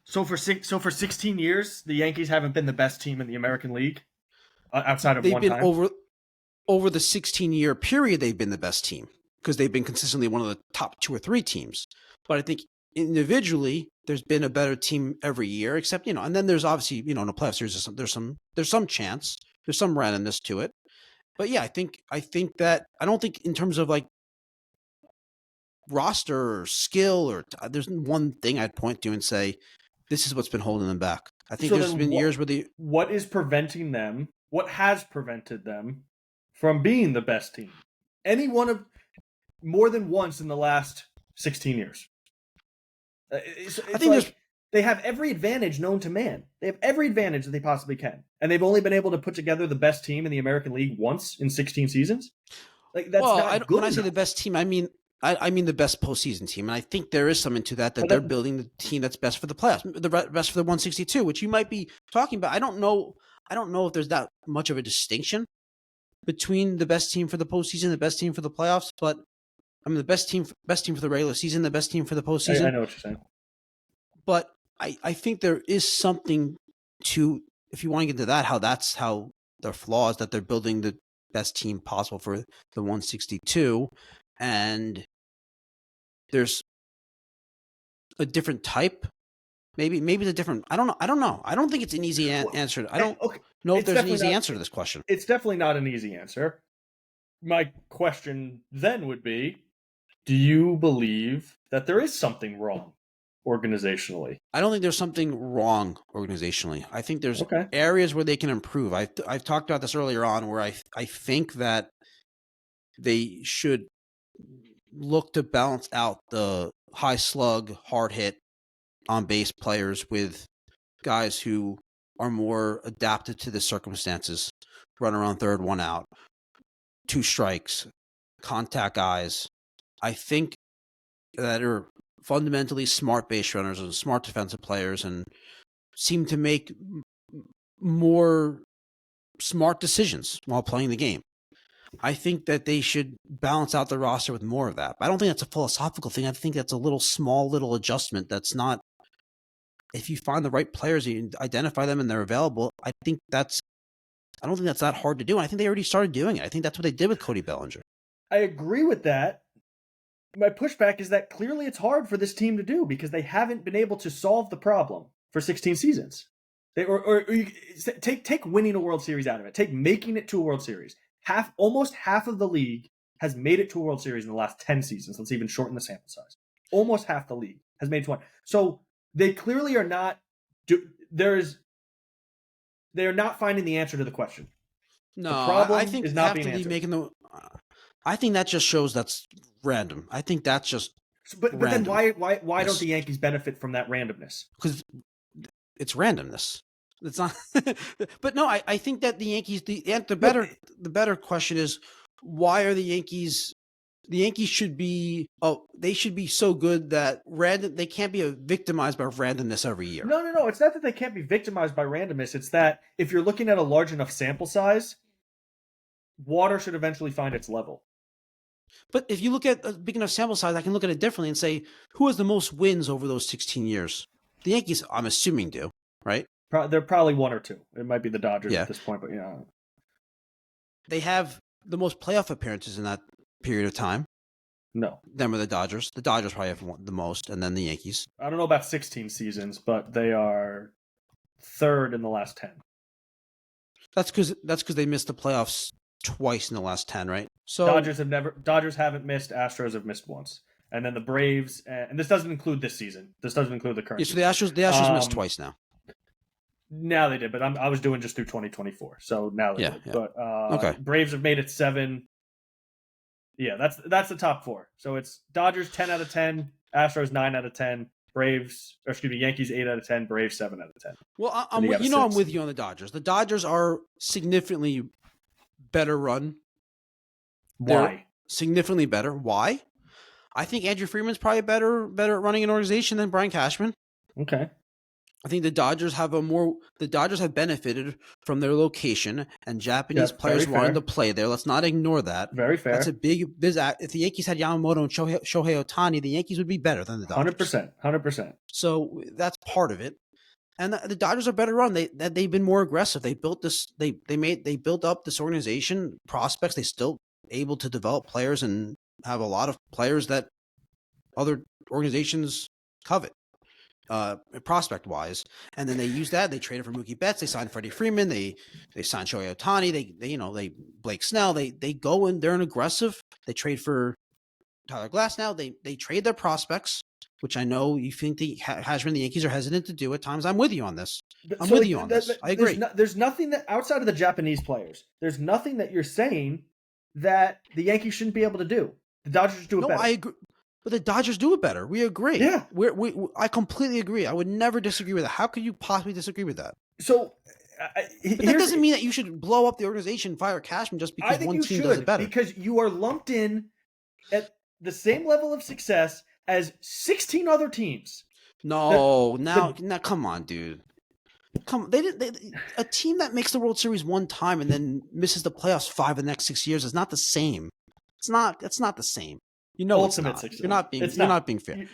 So for 16 years, the Yankees haven't been the best team in the American League outside of one time. Over the 16-year period, they've been the best team because they've been consistently one of the top 2 or 3 teams. But I think individually, there's been a better team every year, except and then there's obviously in the playoff series there's some chance, there's some randomness to it. But yeah, I think that I don't think in terms of like roster or skill or there's one thing I'd point to and say this is what's been holding them back. I think there's been years where what is preventing them? What has prevented them from being the best team? Any one of more than once in the last 16 years. I think they have every advantage known to man. They have every advantage that they possibly can, and they've only been able to put together the best team in the American League once in 16 seasons. Like that's not good. When I say the best team, I mean the best postseason team, and I think there is something to that they're building the team that's best for the playoffs, the best for the 162, which you might be talking about. I don't know if there's that much of a distinction between the best team for the postseason, the best team for the playoffs, but I mean the best team for the regular season, the best team for the postseason. I know what you're saying, but I think there is something to, if you want to get into that, how their flaws, that they're building the best team possible for the 162, and there's a different type. Maybe it's a different. I don't know. I don't think it's an easy answer. I don't know if there's an easy answer to this question. It's definitely not an easy answer. My question then would be, do you believe that there is something wrong organizationally? I don't think there's something wrong organizationally. I think there's areas where they can improve. I've talked about this earlier on, where I think that they should look to balance out the high slug, hard hit on base players with guys who are more adapted to the circumstances. Run around third, 1 out, 2 strikes, contact guys. I think that are fundamentally smart base runners and smart defensive players and seem to make more smart decisions while playing the game. I think that they should balance out the roster with more of that. I don't think that's a philosophical thing. I think that's a small little adjustment. That's not, if you find the right players, you identify them and they're available. I don't think that's that hard to do. And I think they already started doing it. I think that's what they did with Cody Bellinger. I agree with that. My pushback is that clearly it's hard for this team to do because they haven't been able to solve the problem for 16 seasons. Take winning a World Series out of it. Take making it to a World Series. Almost half of the league has made it to a World Series in the last 10 seasons. Let's even shorten the sample size. Almost half the league has made it to one. So they clearly are not. They are not finding the answer to the question. No, the problem I think is not being answered. I think that just shows that's random. I think that's just. But then why don't the Yankees benefit from that randomness? Because it's randomness. It's not. But no, I think that the Yankees. The better question is, why are the Yankees? The Yankees should be they should be so good that they can't be victimized by randomness every year. No. It's not that they can't be victimized by randomness. It's that if you're looking at a large enough sample size, water should eventually find its level. But if you look at a big enough sample size, I can look at it differently and say, who has the most wins over those 16 years? The Yankees, I'm assuming, do, right? They're probably one or two. It might be the Dodgers at this point, but yeah. They have the most playoff appearances in that period of time. No. Them or the Dodgers. The Dodgers probably have the most, and then the Yankees. I don't know about 16 seasons, but they are third in the last 10. That's because they missed the playoffs twice in the last 10, right? So Dodgers haven't missed. Astros have missed once, and then the Braves. And this doesn't include this season. This doesn't include the current. Yeah, so the Astros missed twice now. Now they did, but I was doing just through 2024. So now they did. Yeah. But okay. Braves have made it 7. Yeah, that's the top 4. So it's Dodgers 10 out of 10, Astros 9 out of 10, Yankees 8 out of 10, Braves 7 out of 10. Well, I'm with you on the Dodgers. The Dodgers are significantly better run. Why? Significantly better. Why? I think Andrew Freeman's probably better at running an organization than Brian Cashman. Okay. I think the Dodgers have benefited from their location and Japanese players wanting to play there. Let's not ignore that. Very fair. That's a big. If the Yankees had Yamamoto and Shohei Ohtani, the Yankees would be better than the Dodgers. 100%. So that's part of it. And the Dodgers are better run. They've been more aggressive. They built this. They built up this organization, prospects. They still able to develop players and have a lot of players that other organizations covet. Prospect wise, and then they use that. They traded for Mookie Betts. They signed Freddie Freeman. They signed Shohei Ohtani. They Blake Snell. They go in. They're an aggressive. They trade for Tyler Glass now. They trade their prospects, which I know you think the Yankees are hesitant to do at times. I'm with you on this. I'm with you on this. I agree. There's nothing that outside of the Japanese players. There's nothing that you're saying that the Yankees shouldn't be able to do. The Dodgers do it better. I agree. But the Dodgers do it better. We agree. Yeah. I completely agree. I would never disagree with that. How could you possibly disagree with that? So, but that doesn't mean that you should blow up the organization, fire Cashman just because one team does it better. Because you are lumped in at the same level of success as 16 other teams. No, now come on, dude. A team that makes the World Series one time and then misses the playoffs 5 of the next 6 years is not the same. It's not the same. You know, ultimate it's not. You're not being fair.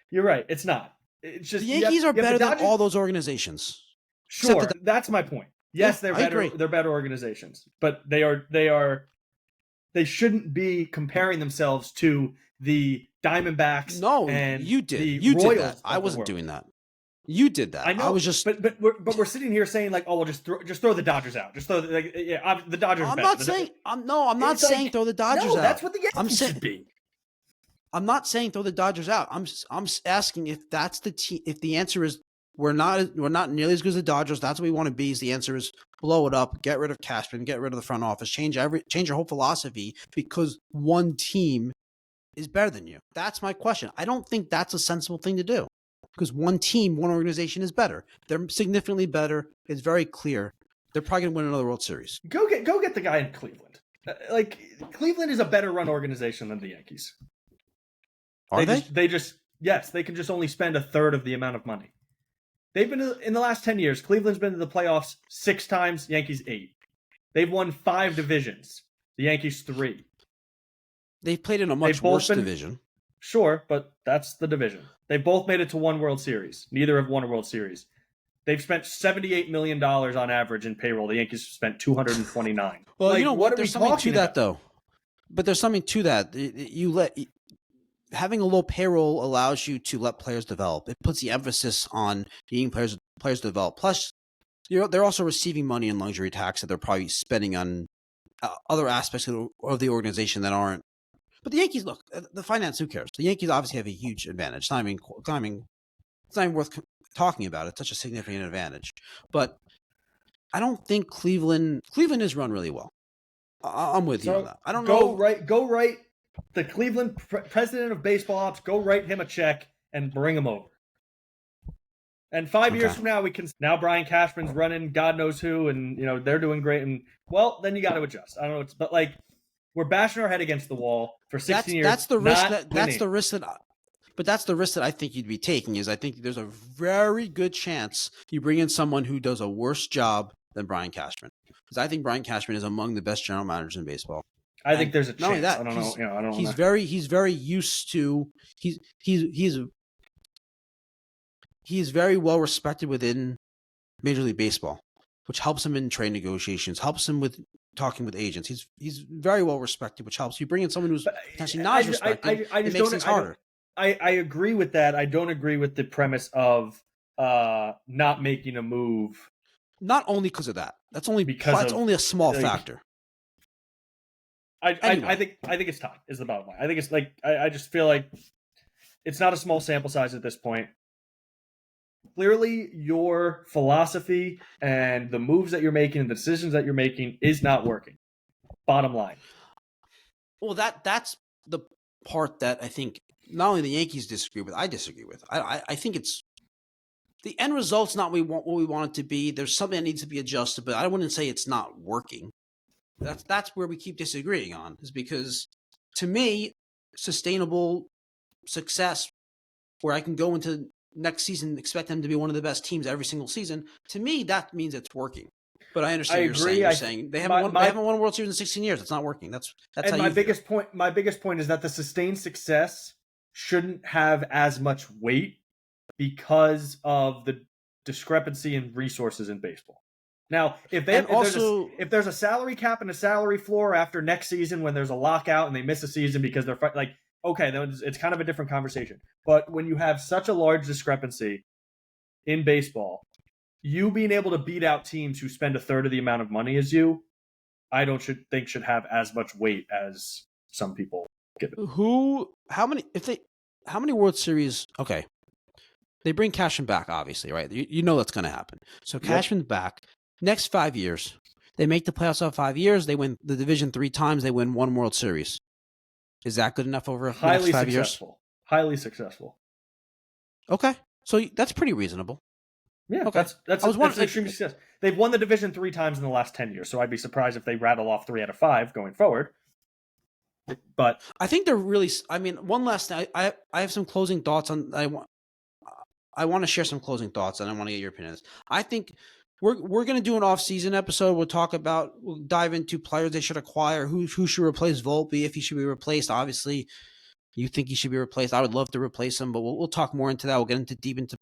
You're right. It's not. It's just the Yankees are better than all those organizations. Sure, that's my point. Yes, they're better. I agree. They're better organizations, but they shouldn't be comparing themselves to the Diamondbacks. No, and you did. You did that. I wasn't doing that. You did that. I know. I was just. But we're sitting here saying like, oh, well, just throw the Dodgers out. Just throw the Dodgers. I'm not saying. I'm not saying throw the Dodgers out. That's what the Yankees should be. I'm not saying throw the Dodgers out. I'm asking if that's the team. If the answer is we're not nearly as good as the Dodgers, that's what we want to be. The answer is blow it up, get rid of Cashman, get rid of the front office, change your whole philosophy because one team is better than you. That's my question. I don't think that's a sensible thing to do because one team, one organization is better. They're significantly better. It's very clear. They're probably going to win another World Series. Go get the guy in Cleveland. Cleveland is a better run organization than the Yankees. Yes, they can just only spend a third of the amount of money. They've been in the last 10 years. Cleveland's been to the playoffs 6 times. Yankees 8. They've won 5 divisions. The Yankees 3. They've played in a much worse division. Sure, but that's the division. They've both made it to one World Series. Neither have won a World Series. They've spent $78 million on average in payroll. The Yankees have spent $229. Well, you know what? There's something to that, though. But there's something to that. Having a low payroll allows you to let players develop. It puts the emphasis on getting players develop. Plus, they're also receiving money in luxury tax that they're probably spending on other aspects of the organization that aren't. But the Yankees, look, the finance, who cares? The Yankees obviously have a huge advantage. It's not even worth talking about. It's such a significant advantage. But I don't think Cleveland is run really well. I'm with you on that. I don't know. Go right. The Cleveland president of baseball ops, go write him a check and bring him over. And 5 years from now, Brian Cashman's running God knows who, and they're doing great. And well, then you got to adjust. I don't know, but we're bashing our head against the wall for 16 years. That's the risk. But that's the risk that I think you'd be taking. Is I think there's a very good chance you bring in someone who does a worse job than Brian Cashman, because I think Brian Cashman is among the best general managers in baseball. I think there's a chance. Not only that, I don't know. I don't he's know. He's very used to. He's very well respected within Major League Baseball, which helps him in trade negotiations, helps him with talking with agents. He's very well respected, which helps. You bring in someone who's potentially not as respected, it makes things harder. I agree with that. I don't agree with the premise of not making a move. Not only because of that. That's only a small factor. I think it's time is the bottom line. I think it's like I just feel like it's not a small sample size at this point. Clearly, your philosophy and the moves that you're making and the decisions that you're making is not working. Bottom line. Well, that's the part that I think not only the Yankees disagree with, I disagree with. I think it's the end result's not what we want it to be. There's something that needs to be adjusted, but I wouldn't say it's not working. That's where we keep disagreeing on, is because to me, sustainable success where I can go into next season and expect them to be one of the best teams every single season, to me, that means it's working. But I understand you're saying they haven't won a World Series in 16 years. It's not working. That's how my biggest point. My biggest point is that the sustained success shouldn't have as much weight because of the discrepancy in resources in baseball. Now, if there's a salary cap and a salary floor after next season when there's a lockout and they miss a season because they're like, okay, it's kind of a different conversation. But when you have such a large discrepancy in baseball, you being able to beat out teams who spend a third of the amount of money as you, I don't think should have as much weight as some people give it. How many World Series? Okay, they bring Cashman back, obviously, right? You know that's going to happen. So Cashman's back. Next 5 years, they make the playoffs out 5 years. They win the division 3 times. They win 1 World Series. Is that good enough over the next 5 years? Highly successful. Okay, so that's pretty reasonable. Yeah, okay. That's extreme success. They've won the division 3 times in the last 10 years, so I'd be surprised if they rattle off 3 out of 5 going forward. But I think they're really. I mean, one last thing. I have some closing thoughts on. I want to share some closing thoughts, and I want to get your opinion on this. I think we're going to do an off-season episode. We'll dive into players they should acquire, who should replace Volpe, if he should be replaced. Obviously, you think he should be replaced. I would love to replace him, but we'll talk more into that. We'll get deep into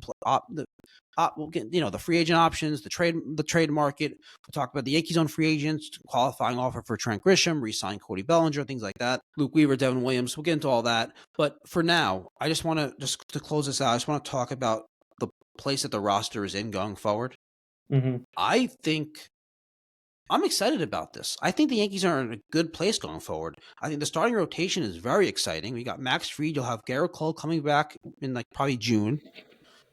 we'll get the free agent options, the trade market. We'll talk about the Yankees on free agents, qualifying offer for Trent Grisham, re-sign Cody Bellinger, things like that. Luke Weaver, Devin Williams. We'll get into all that. But for now, I just want to close this out. I just want to talk about the place that the roster is in going forward. Mm-hmm. I think I'm excited about this. I think the Yankees are in a good place going forward. I think the starting rotation is very exciting. We got Max Fried. You'll have Garrett Cole coming back in probably June.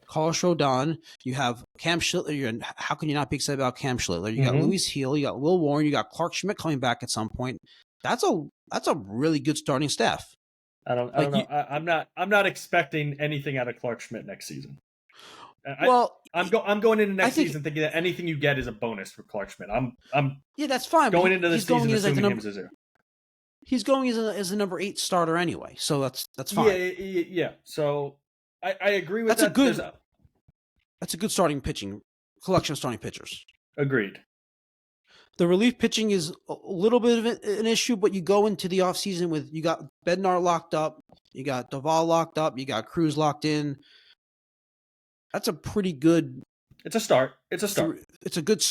Carlos Rodón. You have Cam Schlittler. How can you not be excited about Cam Schlittler? You got Luis Heel. You got Will Warren. You got Clark Schmidt coming back at some point. That's a really good starting staff. I don't know. I'm not expecting anything out of Clark Schmidt next season. I'm going into next season thinking that anything you get is a bonus for Clark Schmidt. That's fine. Going into the season assuming him as a zero. He's going as a number 8 starter anyway, so that's fine. Yeah. So I agree with that. That's a good starting pitching collection of starting pitchers. Agreed. The relief pitching is a little bit of an issue, but you go into the offseason with you got Bednar locked up, you got Duvall locked up, you got Cruz locked in. That's a pretty good. It's a start. It's a good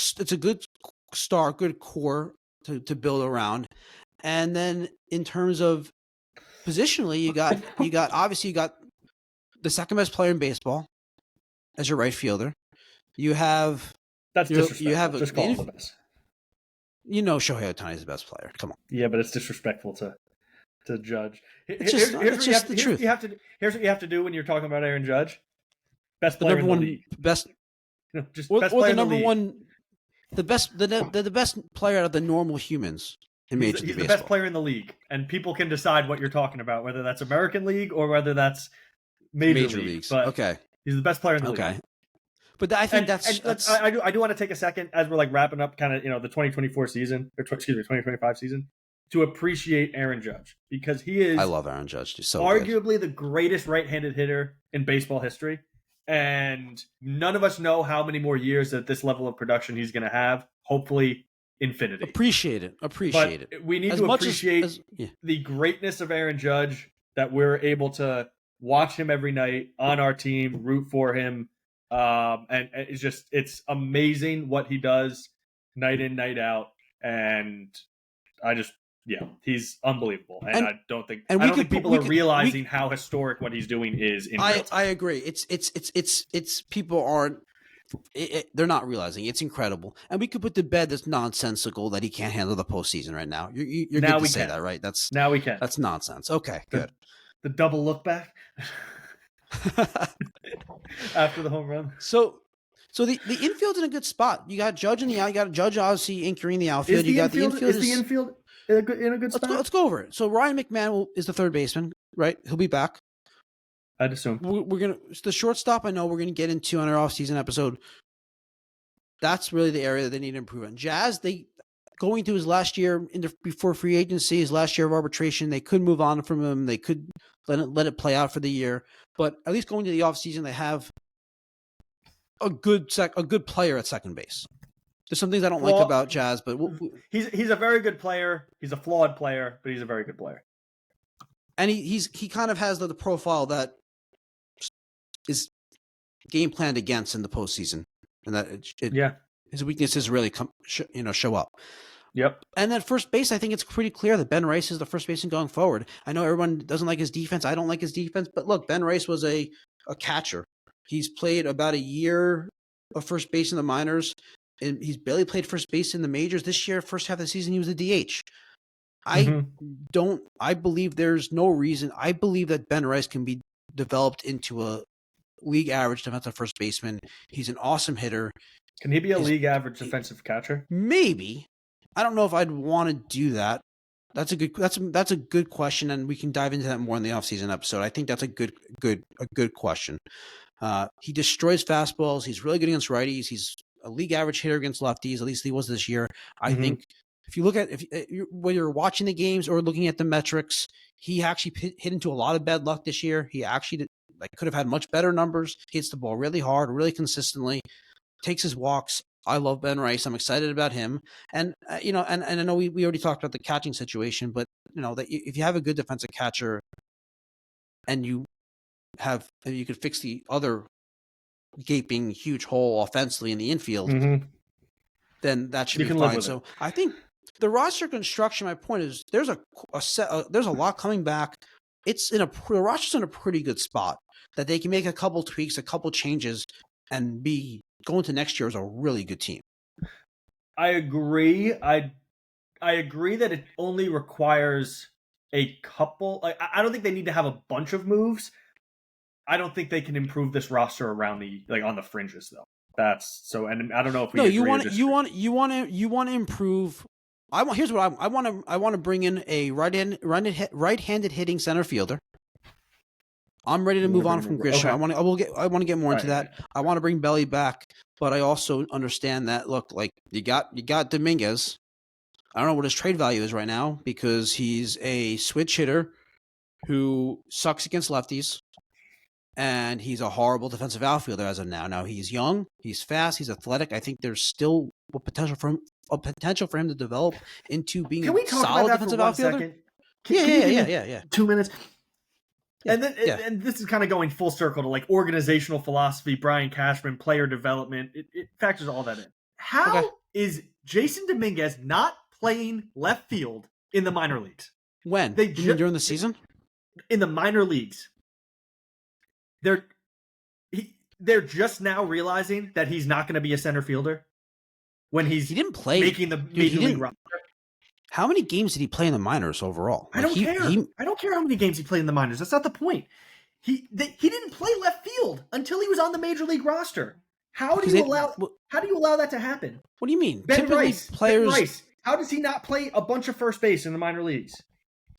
start, good core to build around. And then in terms of positionally, you got the second best player in baseball as your right fielder. You have disrespectful. You have just call him the best. Shohei Ohtani is the best player. Come on. Yeah, but it's disrespectful to judge. It's just the truth. Here's what you have to do when you're talking about Aaron Judge. Best player in the league. Best player in the league. The best player out of the normal humans in Major League Baseball. He's the best player in the league, and people can decide what you're talking about, whether that's American League or whether that's Major Leagues. But okay, he's the best player in the league. But I think I do want to take a second as we're wrapping up kind of the 2024 season or 2025 season to appreciate Aaron Judge because he is I love Aaron Judge. He's so arguably good. the greatest right-handed hitter in baseball history. And none of us know how many more years at this level of production he's going to have. Hopefully, infinity. Appreciate it. But we need to appreciate the greatness of Aaron Judge, that we're able to watch him every night on our team, root for him. And it's amazing what he does night in, night out. And he's unbelievable. And I don't think people are realizing how historic what he's doing is. I agree. It's people aren't. They're not realizing it's incredible, and we could put to bed this nonsensical that he can't handle the postseason right now. You're good to say that, right? Now we can. That's nonsense. Okay, good. The double look back after the home run. So the infield's in a good spot. You got Judge in the out. You got Judge obviously anchoring the outfield. The infield in a good spot? Let's go over it. So Ryan McMahon is the third baseman, right? He'll be back. I'd assume. We're gonna the shortstop. I know we're gonna get into on our off-season episode. That's really the area that they need to improve on. Jazz, going to his last year before free agency, his last year of arbitration, they could move on from him. They could let it play out for the year. But at least going to the off-season, they have a good player at second base. There's some things I don't like about Jazz, but he's a very good player. He's a flawed player, but he's a very good player. And he kind of has the profile that is game planned against in the postseason, and that his weaknesses really show up. Yep. And at first base, I think it's pretty clear that Ben Rice is the first baseman going forward. I know everyone doesn't like his defense. I don't like his defense, but look, Ben Rice was a catcher. He's played about a year of first base in the minors, and he's barely played first base in the majors. This year, first half of the season, he was a DH. I believe there's no reason. I believe that Ben Rice can be developed into a league average defensive first baseman. He's an awesome hitter. Can he be a league average defensive catcher? Maybe. I don't know if I'd want to do that. That's a good question, and we can dive into that more in the offseason episode. I think that's a good question. He destroys fastballs. He's really good against righties. He's a league average hitter against lefties. At least he was this year. I think if you look at when you're watching the games or looking at the metrics, he actually hit into a lot of bad luck this year. He actually could have had much better numbers. He hits the ball really hard, really consistently, takes his walks. I love Ben Rice. I'm excited about him. And and I know we already talked about the catching situation, but that if you have a good defensive catcher and you could fix the other gaping huge hole offensively in the infield, then that should be fine. So I think the roster construction, my point is there's a lot coming back. The roster's in a pretty good spot that they can make a couple tweaks, a couple changes, and be going to next year as a really good team. I agree. I agree that it only requires a couple. I don't think they need to have a bunch of moves. I don't think they can improve this roster around on the fringes though. That's so, and I don't know if we. No, you want to improve. Here's what I want to bring in a right-handed hitting center fielder. I'm ready to move on from Grisham. Okay. I want to get more into that. I want to bring Belly back, but I also understand that you got Dominguez. I don't know what his trade value is right now because he's a switch hitter who sucks against lefties, and he's a horrible defensive outfielder as of now. Now he's young, he's fast, he's athletic. I think there's still a potential for him to develop into being a solid defensive outfielder. Yeah. 2 minutes. Yeah, and this is kind of going full circle to organizational philosophy, Brian Cashman, player development. It factors all that in. How is Jason Dominguez not playing left field in the minor leagues? When? During the season? In the minor leagues. They're just now realizing that he's not going to be a center fielder when he didn't play making the major league roster. How many games did he play in the minors overall? I don't care. I don't care how many games he played in the minors. That's not the point. He didn't play left field until he was on the major league roster. How do you allow that to happen? What do you mean? Ben Rice. How does he not play a bunch of first base in the minor leagues?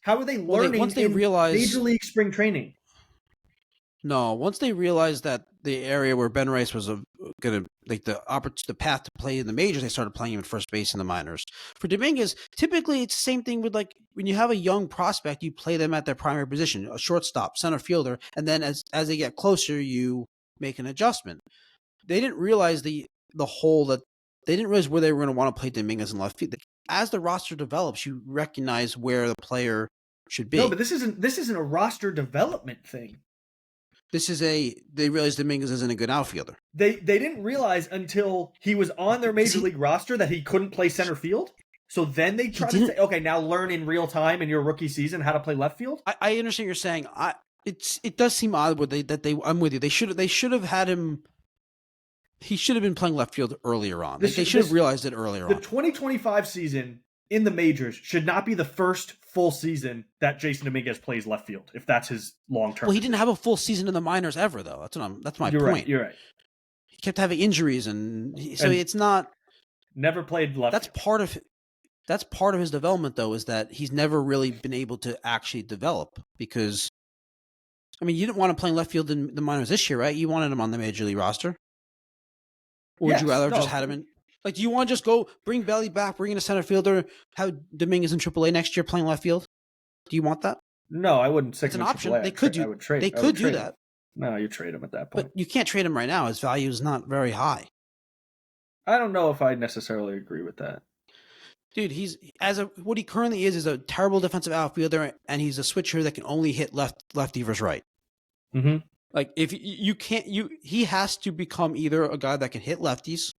How are they learning once they realize major league spring training? No, once they realized that the area where Ben Rice was going to the path to play in the majors, they started playing him at first base in the minors. For Dominguez, typically it's the same thing with when you have a young prospect, you play them at their primary position, a shortstop, center fielder, and then as they get closer, you make an adjustment. They didn't realize they didn't realize where they were going to want to play Dominguez in left field. As the roster develops, you recognize where the player should be. No, but this isn't a roster development thing. They realized Dominguez isn't a good outfielder. They didn't realize until he was on their major league roster that he couldn't play center field. So then they tried to say, okay, now learn in real time in your rookie season how to play left field. I understand what you're saying. It does seem odd I'm with you. They should have had him. He should have been playing left field earlier on. They should have realized it earlier on. The 2025 season in the majors should not be the first full season that Jason Dominguez plays left field, if that's his long term. Well, he didn't have a full season in the minors ever, though. That's my point. Right, you're right. He kept having injuries, and it's not. Never played left. That's part of his development, though, is that he's never really been able to actually develop because, I mean, you didn't want him playing left field in the minors this year, right? You wanted him on the major league roster. Or would you rather just had him in? Like, do you want to just go bring Belly back, bring in a center fielder, have Dominguez in AAA next year playing left field? Do you want that? No, I wouldn't. It's an option. They could do. They could do that. No, you trade him at that point. But you can't trade him right now. His value is not very high. I don't know if I necessarily agree with that. Dude, what he currently is a terrible defensive outfielder, and he's a switcher that can only hit lefty versus right. Mm-hmm. Like, if he has to become either a guy that can hit lefties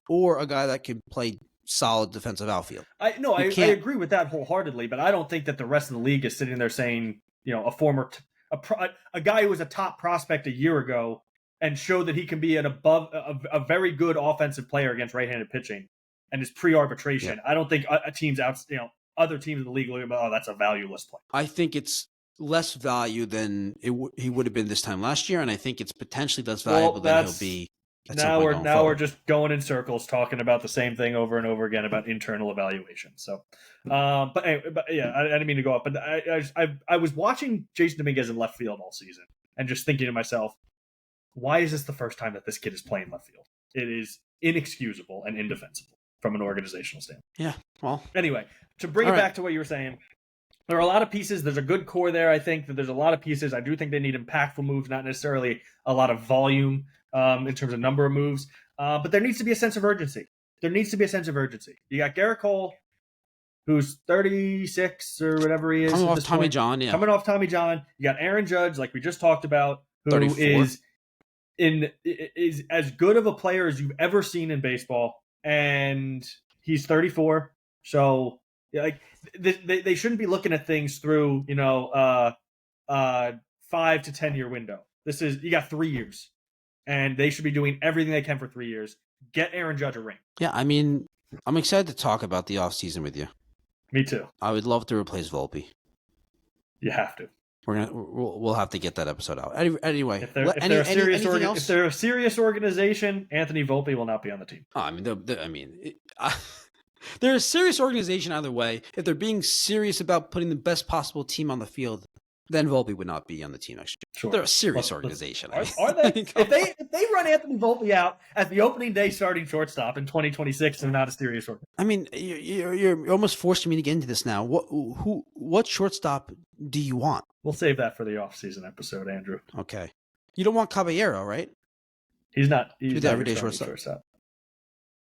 or a guy that can play solid defensive outfield. I agree with that wholeheartedly, but I don't think that the rest of the league is sitting there saying, a guy who was a top prospect a year ago and showed that he can be a very good offensive player against right-handed pitching and is pre-arbitration. Yeah. I don't think other teams in the league look at, that's a valueless player. I think it's less value than he would have been this time last year, and I think it's potentially less valuable than he'll be. We're just going in circles talking about the same thing over and over again about internal evaluation. So, but yeah, I didn't mean to go up, but I was watching Jason Dominguez in left field all season and just thinking to myself, why is this the first time that this kid is playing left field? It is inexcusable and indefensible from an organizational standpoint. Yeah. Well, anyway, to bring it back to what you were saying. There are a lot of pieces. There's a good core there. I think that there's a lot of pieces. I do think they need impactful moves, not necessarily a lot of volume in terms of number of moves. But there needs to be a sense of urgency. You got Garrett Cole, who's 36 or whatever he is. Coming off Tommy John, yeah. Coming off Tommy John. You got Aaron Judge, like we just talked about, who 34. is as good of a player as you've ever seen in baseball, and he's 34. So, like, they shouldn't be looking at things through 5 to 10 year window. You got 3 years, and they should be doing everything they can for 3 years. Get Aaron Judge a ring. Yeah, I mean, I'm excited to talk about the offseason with you. Me too. I would love to replace Volpe. You have to. We'll have to get that episode out. Anyway, if they're a serious organization, Anthony Volpe will not be on the team. They're a serious organization either way. If they're being serious about putting the best possible team on the field, then Volpe would not be on the team next year. Sure. They're a serious organization. Are they? if they run Anthony Volpe out as the opening day starting shortstop in 2026, they're not a serious organization. I mean, you're almost forcing me to get into this now. What shortstop do you want? We'll save that for the off-season episode, Andrew. Okay. You don't want Caballero, right? He's not. He's the everyday shortstop.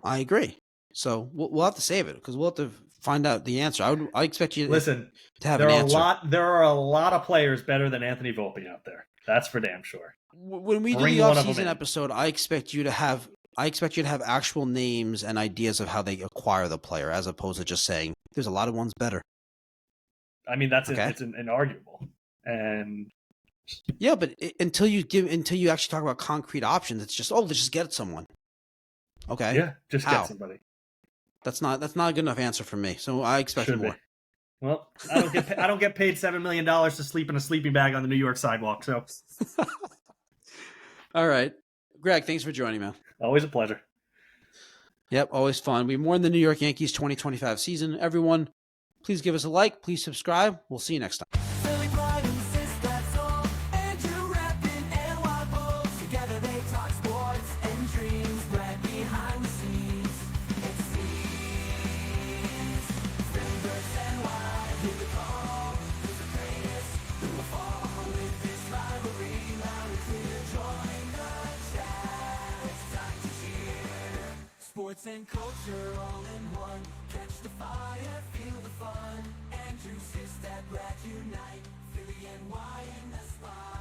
I agree. So we'll have to save it because we'll have to find out the answer. I expect you to have an answer. There are a lot of players better than Anthony Volpe out there. That's for damn sure. When we do the off-season episode, I expect you to have actual names and ideas of how they acquire the player, as opposed to just saying there's a lot of ones better. I mean, it's inarguable. And yeah, but until you actually talk about concrete options, it's just let's just get someone. Okay. Yeah, just get somebody. That's not a good enough answer from me. So I expect more. Well, I don't get paid $7 million to sleep in a sleeping bag on the New York sidewalk. So, all right, Greg, thanks for joining, man. Always a pleasure. Yep, always fun. We mourn the New York Yankees 2025 season. Everyone, please give us a like. Please subscribe. We'll see you next time. Here we come. Sports and culture all in one. Catch the fire, feel the fun. Andrew's his that glad unite. Philly and Y in the spot.